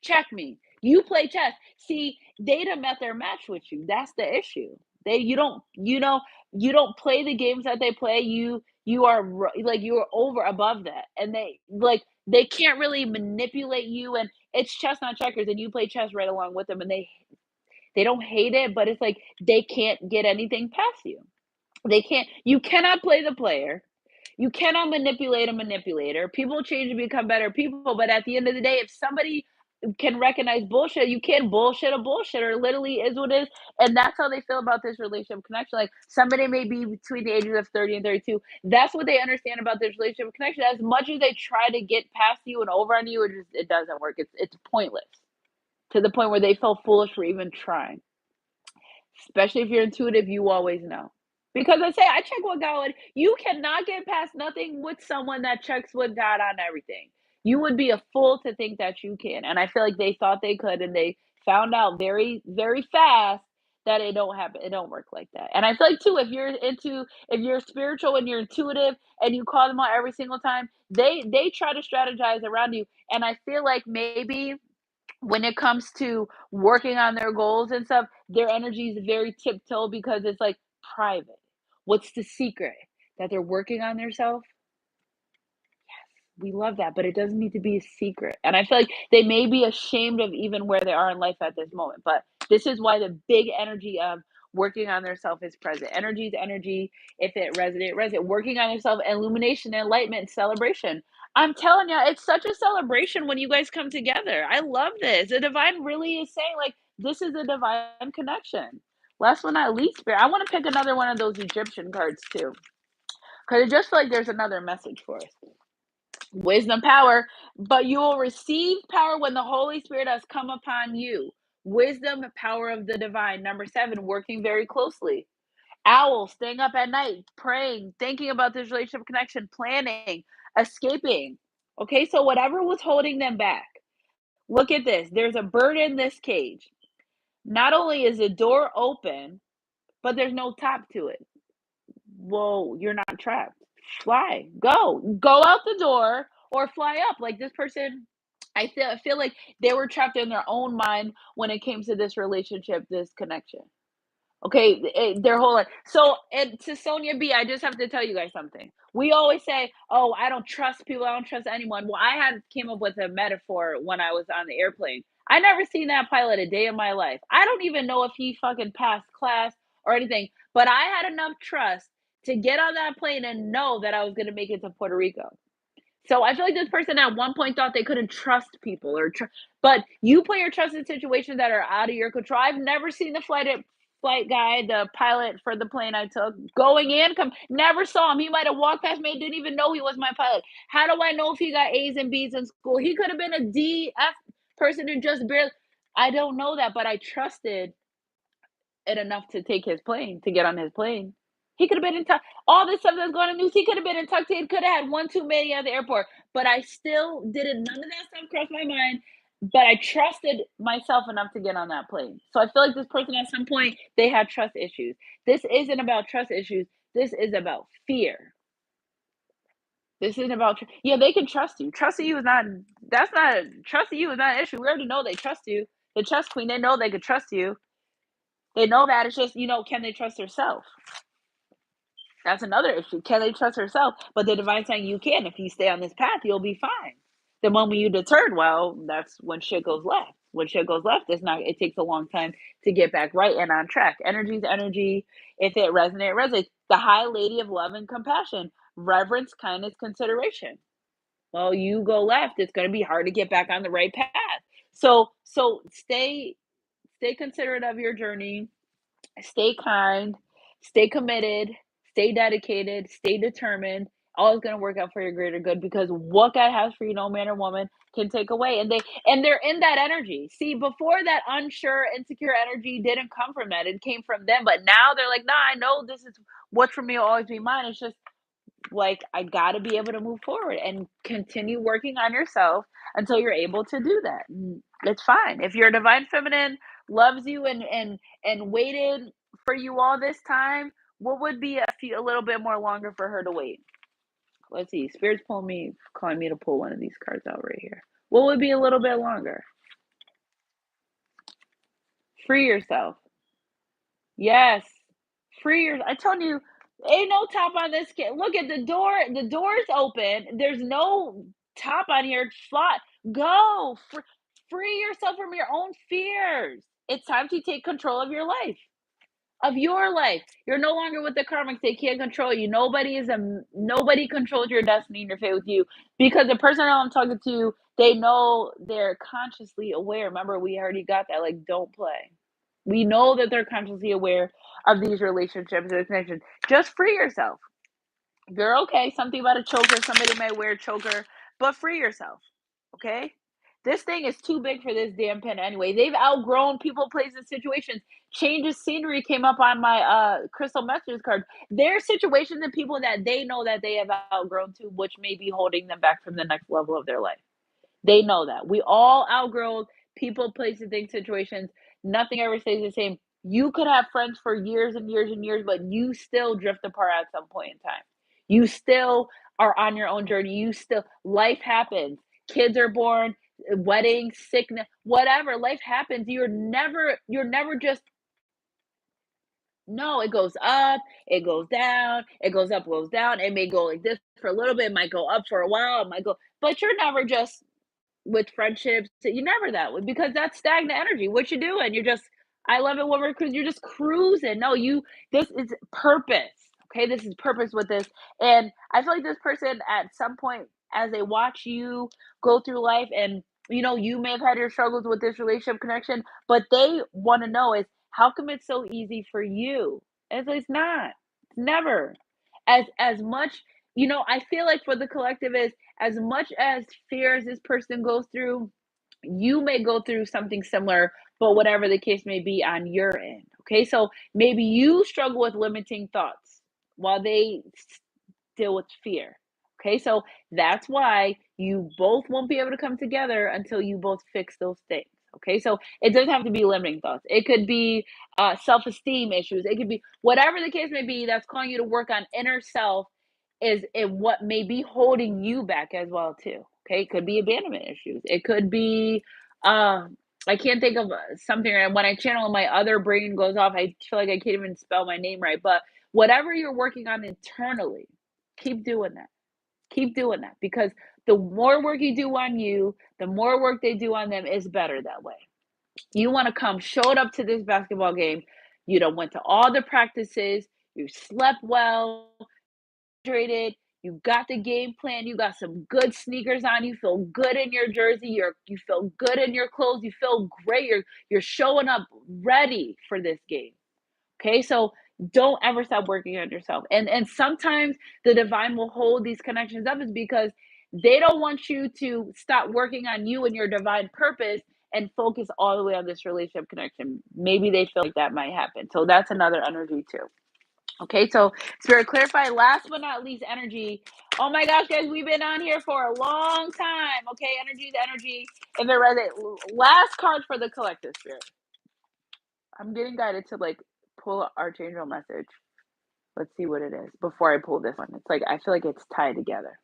Check me. You play chess. See, they done met their match with you. That's the issue. You don't play the games that they play. You are like you are over above that, and they can't really manipulate you. And it's chess, not checkers, and you play chess right along with them, and they don't hate it, but it's like they can't get anything past you. They can't. You cannot play the player. You cannot manipulate a manipulator. People change to become better people, but at the end of the day, if somebody can recognize bullshit, you can't bullshit a bullshitter. Literally is what it is, and that's how they feel about this relationship connection. Like somebody may be between the ages of 30 and 32. That's what they understand about this relationship connection. As much as they try to get past you and over on you, it doesn't work. It's pointless to the point where they feel foolish for even trying. Especially if you're intuitive, you always know. Because I say I check with God. You cannot get past nothing with someone that checks with God on everything. You would be a fool to think that you can. And I feel like they thought they could, and they found out very, very fast that it don't happen. It don't work like that. And I feel like too, if you're spiritual and you're intuitive and you call them out every single time, they try to strategize around you. And I feel like maybe when it comes to working on their goals and stuff, their energy is very tiptoe because it's like private. What's the secret? That they're working on themselves? We love that, but it doesn't need to be a secret. And I feel like they may be ashamed of even where they are in life at this moment. But this is why the big energy of Working on their self is present. Energy is energy. If it resonate, resonate. Working on yourself, illumination, enlightenment, celebration. I'm telling you, it's such a celebration when you guys come together. I love this. The divine really is saying, like, this is a divine connection. Last but not least, Spirit, I want to pick another one of those Egyptian cards too, because it just feel like there's another message for us. Wisdom, power, but you will receive power when the Holy Spirit has come upon you. Wisdom, power of the divine. Number 7, working very closely. Owl, staying up at night, praying, thinking about this relationship connection, planning, escaping. Okay, so whatever was holding them back. Look at this. There's a bird in this cage. Not only is the door open, but there's no top to it. Whoa, you're not trapped. Fly. Go out the door or fly up. Like this person, I feel like they were trapped in their own mind when it came to this relationship, this connection. Okay, their whole life. So, and to Sonia B, I just have to tell you guys something. We always say, "Oh, I don't trust people. I don't trust anyone." Well, I had came up with a metaphor when I was on the airplane. I never seen that pilot a day in my life. I don't even know if he fucking passed class or anything, but I had enough trust to get on that plane and know that I was going to make it to Puerto Rico. So I feel like this person at one point thought they couldn't trust people but you put your trust in situations that are out of your control. I've never seen the flight guy, the pilot for the plane I took, going in, come never saw him. He might have walked past me, didn't even know he was my pilot. How do I know if he got A's and B's in school? He could have been a D, F person who just barely. I don't know that, but I trusted it enough to take his plane, to get on his plane. He could have been all this stuff that's going on in news. He could have been intoxicated, could have had one too many at the airport, but I still didn't. None of that stuff crossed my mind. But I trusted myself enough to get on that plane. So I feel like this person at some point they had trust issues. This isn't about trust issues. This is about fear. This isn't about yeah. They can trust you. Trusting you is not. That's not trusting you is not an issue. We already know they trust you. The trust queen. They know they could trust you. They know that. It's just, can they trust herself? That's another issue. Can they trust herself? But the divine saying you can. If you stay on this path, you'll be fine. The moment you deter, well, that's when shit goes left. When shit goes left, it takes a long time to get back right and on track. Energy is energy. If it resonates, it resonates. The high lady of love and compassion, reverence, kindness, consideration. Well, you go left, it's gonna be hard to get back on the right path. So stay considerate of your journey. Stay kind, stay committed, stay dedicated, stay determined. All is going to work out for your greater good because what God has for you, no man or woman can take away. And they're in that energy. See, before that unsure, insecure energy didn't come from that; it came from them. But now they're like, "Nah, I know this is what's for me will always be mine." It's just like I got to be able to move forward and continue working on yourself until you're able to do that. It's fine. If your divine feminine loves you and waited for you all this time, what would be a little bit more longer for her to wait? Let's see. Spirit's calling me to pull one of these cards out right here. What would be a little bit longer? Free yourself. Yes. Free your I told you, ain't no top on this kid. Look at the door. The door's open. There's no top on here. Fly. Go. Free yourself from your own fears. It's time to take control of your life. Of your life. You're no longer with the karmics. They can't control you. Nobody controls your destiny and your fate with you. Because the person that I'm talking to, they know they're consciously aware. Remember, we already got that. Like, don't play. We know that they're consciously aware of these relationships and connections. Just free yourself. You're okay. Something about a choker. Somebody might wear a choker, but free yourself. Okay? This thing is too big for this damn pen anyway. They've outgrown people, places, situations. Change of scenery came up on my crystal messages card. There are situations and people that they know that they have outgrown to, which may be holding them back from the next level of their life. They know that. We all outgrow people, places, things, situations. Nothing ever stays the same. You could have friends for years and years and years, but you still drift apart at some point in time. You still are on your own journey. Life happens. Kids are born, weddings, sickness, whatever. Life happens. You're never just, no, it goes up, it goes down, it goes up, goes down. It may go like this for a little bit, it might go up for a while, it might go, but you're never just with friendships, you never that way because that's stagnant energy. What you doing? You're just I love it when we're cruising. You're just cruising. No, this is purpose. Okay, this is purpose with this. And I feel like this person at some point, as they watch you go through life, and you may have had your struggles with this relationship connection, but they want to know is how come it's so easy for you? And it's not. It's never. As much, I feel like for the collective is as much as fears this person goes through, you may go through something similar, but whatever the case may be on your end. Okay. So maybe you struggle with limiting thoughts while they deal with fear. Okay. So that's why you both won't be able to come together until you both fix those things. Okay. So it doesn't have to be limiting thoughts, it could be self esteem issues, it could be whatever the case may be that's calling you to work on inner self is in what may be holding you back as well too. Okay, it could be abandonment issues. It could be I can't think of something when I channel my other brain goes off. I feel like I can't even spell my name right. But whatever you're working on internally, keep doing that. Keep doing that because the more work you do on you, the more work they do on them is better that way. You want to come showed up to this basketball game. You done went to all the practices. You slept well, hydrated, you got the game plan, you got some good sneakers on, you feel good in your jersey, you feel good in your clothes, you feel great. You're showing up ready for this game. Okay? So don't ever stop working on yourself. And sometimes the divine will hold these connections up is because they don't want you to stop working on you and your divine purpose and focus all the way on this relationship connection. Maybe they feel like that might happen. So that's another energy too. Okay, so Spirit clarify. Last but not least, energy. Oh my gosh, guys, we've been on here for a long time. Okay, energy is energy. If it resonates, last card for the collective spirit. I'm getting guided to like pull an archangel message. Let's see what it is before I pull this one. It's like I feel like it's tied together.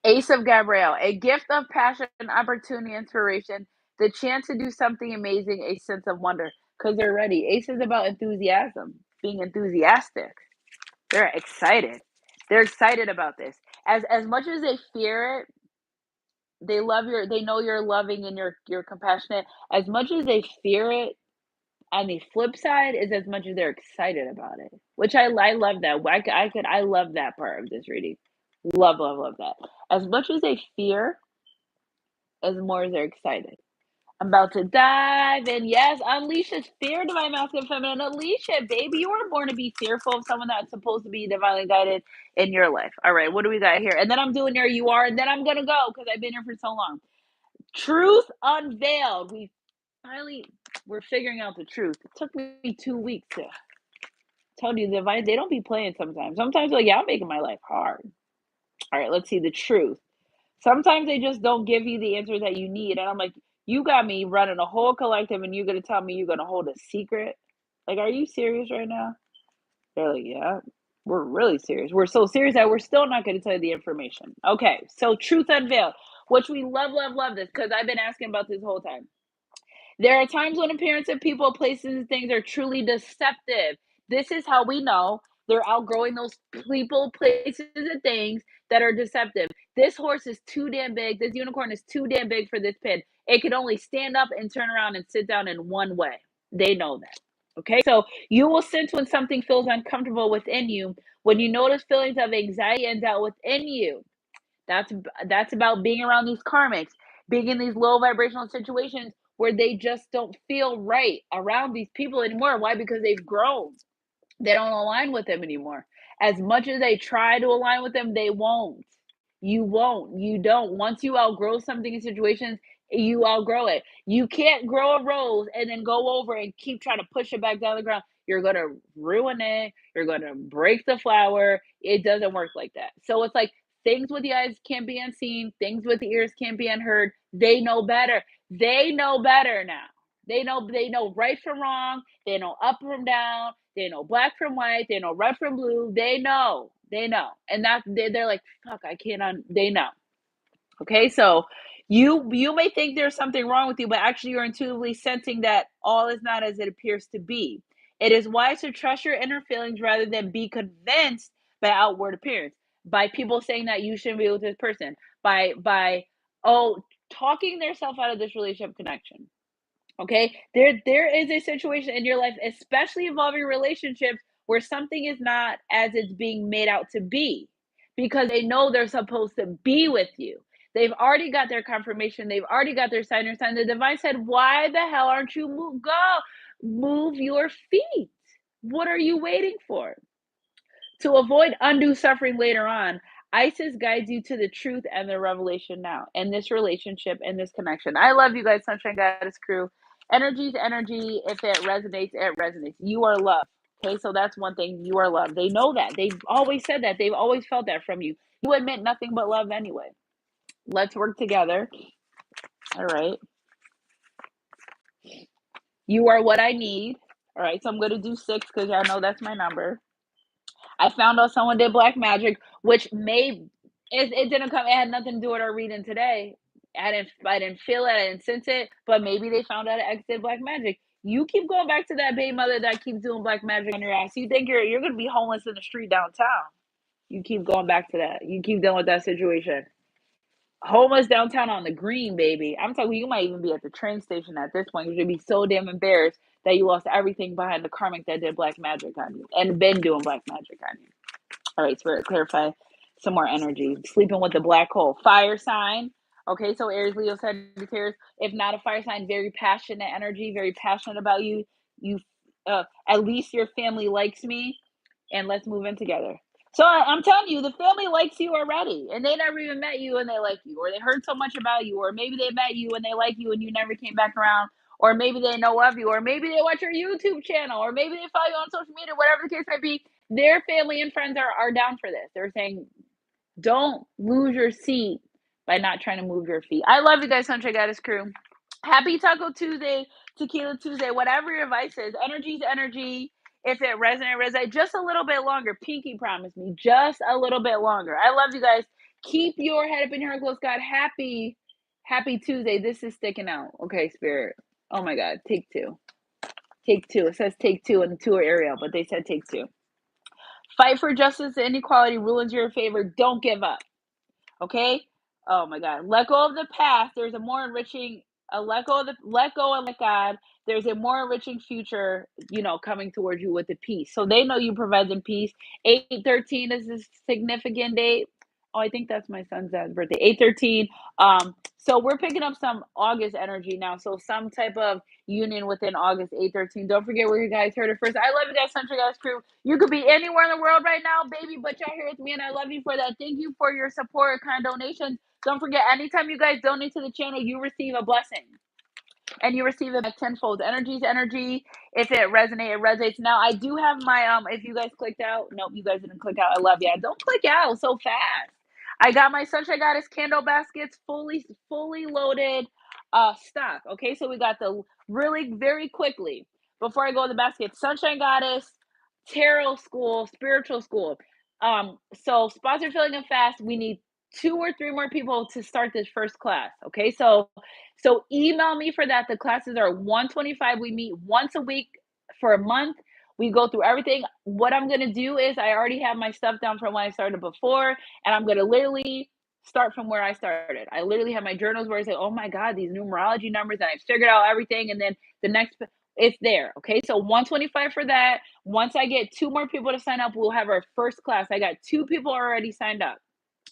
Ace of Gabriel, a gift of passion, opportunity, inspiration, the chance to do something amazing, a sense of wonder. Because they're ready. Ace is about enthusiasm, being enthusiastic. They're excited. They're excited about this. As much as they fear it, they know you're loving and you're compassionate. As much as they fear it, on the flip side is as much as they're excited about it. Which I love that. I love that part of this reading. Love, love, love that. As much as they fear, as more as they're excited. I'm about to dive in. Yes, unleash this fear, divine masculine feminine. Unleash it, baby. You were born to be fearful of someone that's supposed to be divinely guided in your life. All right, what do we got here? And then I'm doing your you are, and then I'm gonna go because I've been here for so long. Truth unveiled. Finally we're figuring out the truth. It took me 2 weeks to tell you the divine. They don't be playing sometimes. Sometimes like, yeah, I'm making my life hard. All right, let's see the truth. Sometimes they just don't give you the answers that you need. And I'm like, you got me running a whole collective and you're going to tell me you're going to hold a secret? Like, are you serious right now? They're like, yeah, we're really serious. We're so serious that we're still not going to tell you the information. Okay, so truth unveiled, which we love, love, love this because I've been asking about this whole time. There are times when appearance of people, places, and things are truly deceptive. This is how we know they're outgrowing those people, places, and things that are deceptive. This horse is too damn big. This unicorn is too damn big for this pin. It can only stand up and turn around and sit down in one way. They know that. Okay, so you will sense when something feels uncomfortable within you, when you notice feelings of anxiety and doubt within you. That's that's about being around these karmics, being in these low vibrational situations where they just don't feel right around these people anymore. Why? Because they've grown. They don't align with them anymore. As much as they try to align with them, they won't. You won't. You don't. Once you outgrow something in situations, you outgrow it. You can't grow a rose and then go over and keep trying to push it back down the ground. You're going to ruin it. You're going to break the flower. It doesn't work like that. So it's like things with the eyes can't be unseen, things with the ears can't be unheard. They know better. They know better now. They know right from wrong. They know up from down. They know black from white. They know red from blue. They know. They know. And that they're like, fuck, I can't they know. Okay, so you may think there's something wrong with you, but actually you're intuitively sensing that all is not as it appears to be. It is wise to trust your inner feelings rather than be convinced by outward appearance, by people saying that you shouldn't be with this person, by talking themselves out of this relationship connection. Okay, there is a situation in your life, especially involving relationships, where something is not as it's being made out to be, because they know they're supposed to be with you. They've already got their confirmation. They've already got their sign. Or sign. The divine said, "Why the hell aren't you move your feet? What are you waiting for?" To avoid undue suffering later on, Isis guides you to the truth and the revelation now, and this relationship and this connection. I love you guys, Sunshine Goddess crew. Energy to energy. If it resonates, it resonates. You are loved. Okay, so that's one thing. You are loved. They know that. They've always said that. They've always felt that from you. You admit nothing but love anyway. Let's work together. All right. You are what I need. All right. So I'm going to do 6 because y'all know that's my number. I found out someone did black magic, which it didn't come. It had nothing to do with our reading today. I didn't feel it. I didn't sense it. But maybe they found out X did black magic. You keep going back to that baby mother that keeps doing black magic on your ass. You think you're gonna be homeless in the street downtown. You keep going back to that. You keep dealing with that situation. Homeless downtown on the green, baby. I'm talking. You might even be at the train station at this point. You'd be so damn embarrassed that you lost everything behind the karmic that did black magic on you and been doing black magic on you. All right, Spirit, clarify some more energy. Sleeping with the black hole. Fire sign. Okay, so Aries, Leo, Sagittarius. If not a fire sign, very passionate energy, very passionate about you. You, at least your family likes me, and let's move in together. So I'm telling you, the family likes you already, and they never even met you, and they like you, or they heard so much about you, or maybe they met you and they like you, and you never came back around, or maybe they know of you, or maybe they watch your YouTube channel, or maybe they follow you on social media, whatever the case may be. Their family and friends are down for this. They're saying, don't lose your seat by not trying to move your feet. I love you guys, Sunshine Goddess crew. Happy Taco Tuesday, Tequila Tuesday, whatever your vice is. Energy's energy. If it resonate just a little bit longer. Pinky promised me just a little bit longer. I love you guys. Keep your head up in your heart close. God, happy Tuesday. This is sticking out. Okay, Spirit. Oh my God. Take 2. Take 2. It says take 2 in the 2 area, but they said take 2. Fight for justice and equality. Rule in your favor. Don't give up. Okay? Oh my God. Let go of the past. There's a more enriching, let go and let God. There's a more enriching future, coming towards you with the peace. So they know you provide them peace. 8/13 is a significant date. Oh, I think that's my son's dad's birthday. 8/13. So we're picking up some August energy now. So some type of union within August 8/13. Don't forget where you guys heard it first. I love you guys, Central Guys crew. You could be anywhere in the world right now, baby, but y'all here with me, and I love you for that. Thank you for your support, kind donations. Don't forget, anytime you guys donate to the channel, you receive a blessing. And you receive it back tenfold. Energy's energy. If it resonates, it resonates. Now, I do have my, if you guys clicked out, nope, you guys didn't click out. I love you. Don't click out so fast. I got my Sunshine Goddess candle baskets fully loaded stock. Okay, so we got the really very quickly before I go to the basket, Sunshine Goddess Tarot School, Spiritual School. So sponsor filling and fast. We need 2 or 3 more people to start this first class. Okay, so email me for that. The classes are $125. We meet once a week for a month. We go through everything. What I'm going to do is I already have my stuff down from when I started before, and I'm going to literally start from where I started. I literally have my journals where I say, oh my God, these numerology numbers, and I've figured out everything. And then the next, it's there. Okay, so $125 for that. Once I get 2 more people to sign up, we'll have our first class. I got 2 people already signed up.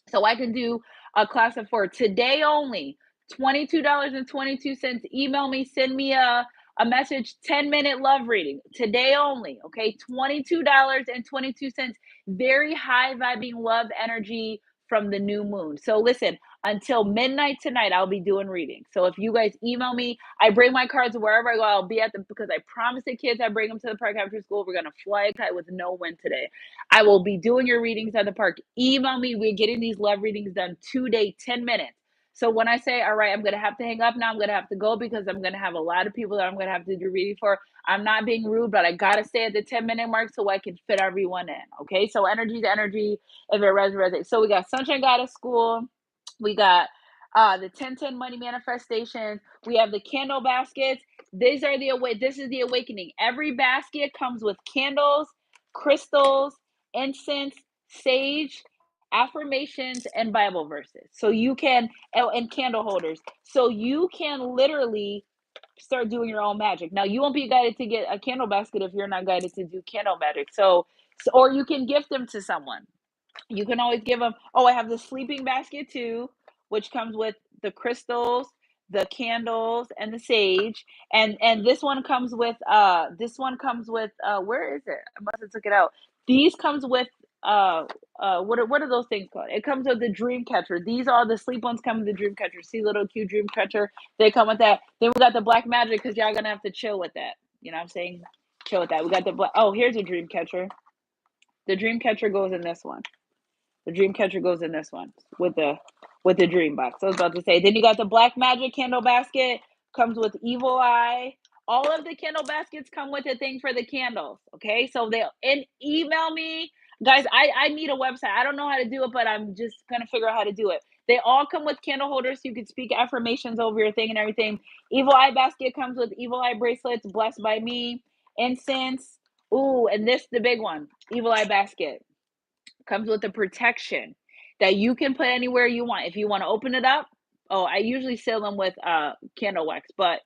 So I can do a class of 4 today only. $22.22. Email me, send me a message, 10-minute love reading today only. Okay, $22.22. Very high vibing love energy from the new moon. So listen, until midnight tonight, I'll be doing readings. So if you guys email me, I bring my cards wherever I go. I'll be at them because I promised the kids I bring them to the park after school. We're gonna fly a kite with no wind today. I will be doing your readings at the park. Email me. We're getting these love readings done today, 10 minutes. So when I say, all right, I'm going to have to hang up now, I'm going to have to go because I'm going to have a lot of people that I'm going to have to do reading for. I'm not being rude, but I got to stay at the 10-minute mark so I can fit everyone in. Okay. So energy to energy, if it resonates. So we got Sunshine Goddess School. We got the 10/10 money manifestation. We have the candle baskets. This is the awakening. Every basket comes with candles, crystals, incense, sage, affirmations, and Bible verses. So you can, and candle holders. So you can literally start doing your own magic. Now, you won't be guided to get a candle basket if you're not guided to do candle magic. So or you can gift them to someone. You can always give them, oh, I have the sleeping basket too, which comes with the crystals, the candles, and the sage. And this one comes with where is it? I must have took it out. These comes with what are those things called? It comes with the dream catcher. These are the sleep ones come with the dream catcher. See, little cute dream catcher. They come with that. Then we got the black magic because y'all gonna have to chill with that. You know what I'm saying? Chill with that. We got the black. Oh, here's a dream catcher. The dream catcher goes in this one. The dream catcher goes in this one with the dream box. I was about to say. Then you got the black magic candle basket. Comes with evil eye. All of the candle baskets come with a thing for the candles. Okay, so they and email me, guys. I need a website. I don't know how to do it, but I'm just gonna figure out how to do it. They all come with candle holders, so you can speak affirmations over your thing and everything. Evil eye basket comes with evil eye bracelets, blessed by me, incense. Ooh, and this the big one. Evil eye basket comes with a protection that you can put anywhere you want. If you want to open it up, oh, I usually seal them with candle wax, but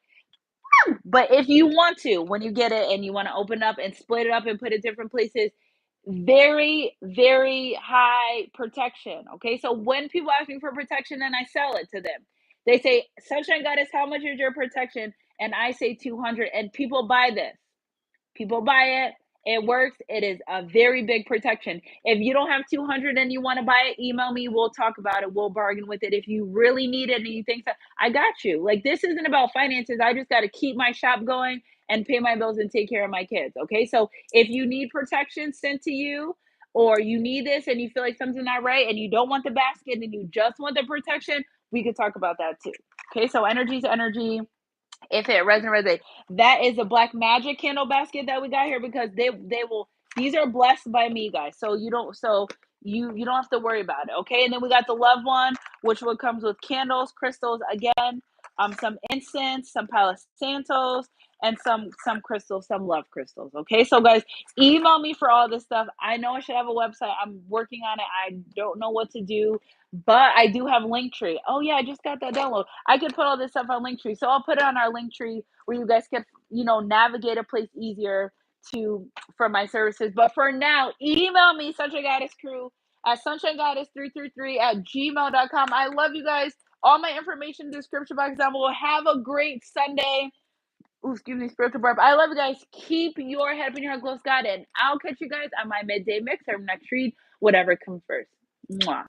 if you want to, when you get it and you want to open up and split it up and put it different places, very, very high protection. Okay, so when people ask me for protection and I sell it to them, they say, Sunshine Goddess, how much is your protection? And I say 200, and people buy this. People buy it. It works. It is a very big protection. If you don't have 200 and you want to buy it, email me. We'll talk about it. We'll bargain with it. If you really need it and you think so, I got you. Like, this isn't about finances. I just got to keep my shop going and pay my bills and take care of my kids. Okay. So if you need protection sent to you, or you need this and you feel like something's not right and you don't want the basket and you just want the protection, we could talk about that too. Okay. So energy is energy. If it resonates, that is a black magic candle basket that we got here because they will, these are blessed by me, guys, so you don't have to worry about it. Okay, and then we got the love one, which one comes with candles, crystals again, some incense, some palo santos, and some crystals, some love crystals. Okay, so guys, email me for all this stuff. I know I should have a website. I'm working on it. I don't know what to do, but I do have Linktree. Oh yeah, I just got that download. I could put all this stuff on Linktree. So I'll put it on our Linktree where you guys can, navigate a place easier to for my services. But for now, email me, Sunshine Goddess Crew at sunshinegoddess333 at gmail.com. I love you guys. All my information in the description box down below. Have a great Sunday. Ooh, excuse me, spiritual burp. I love you guys. Keep your head up in your heart, close God, and I'll catch you guys on my midday mix or next read, whatever comes first. Mwah.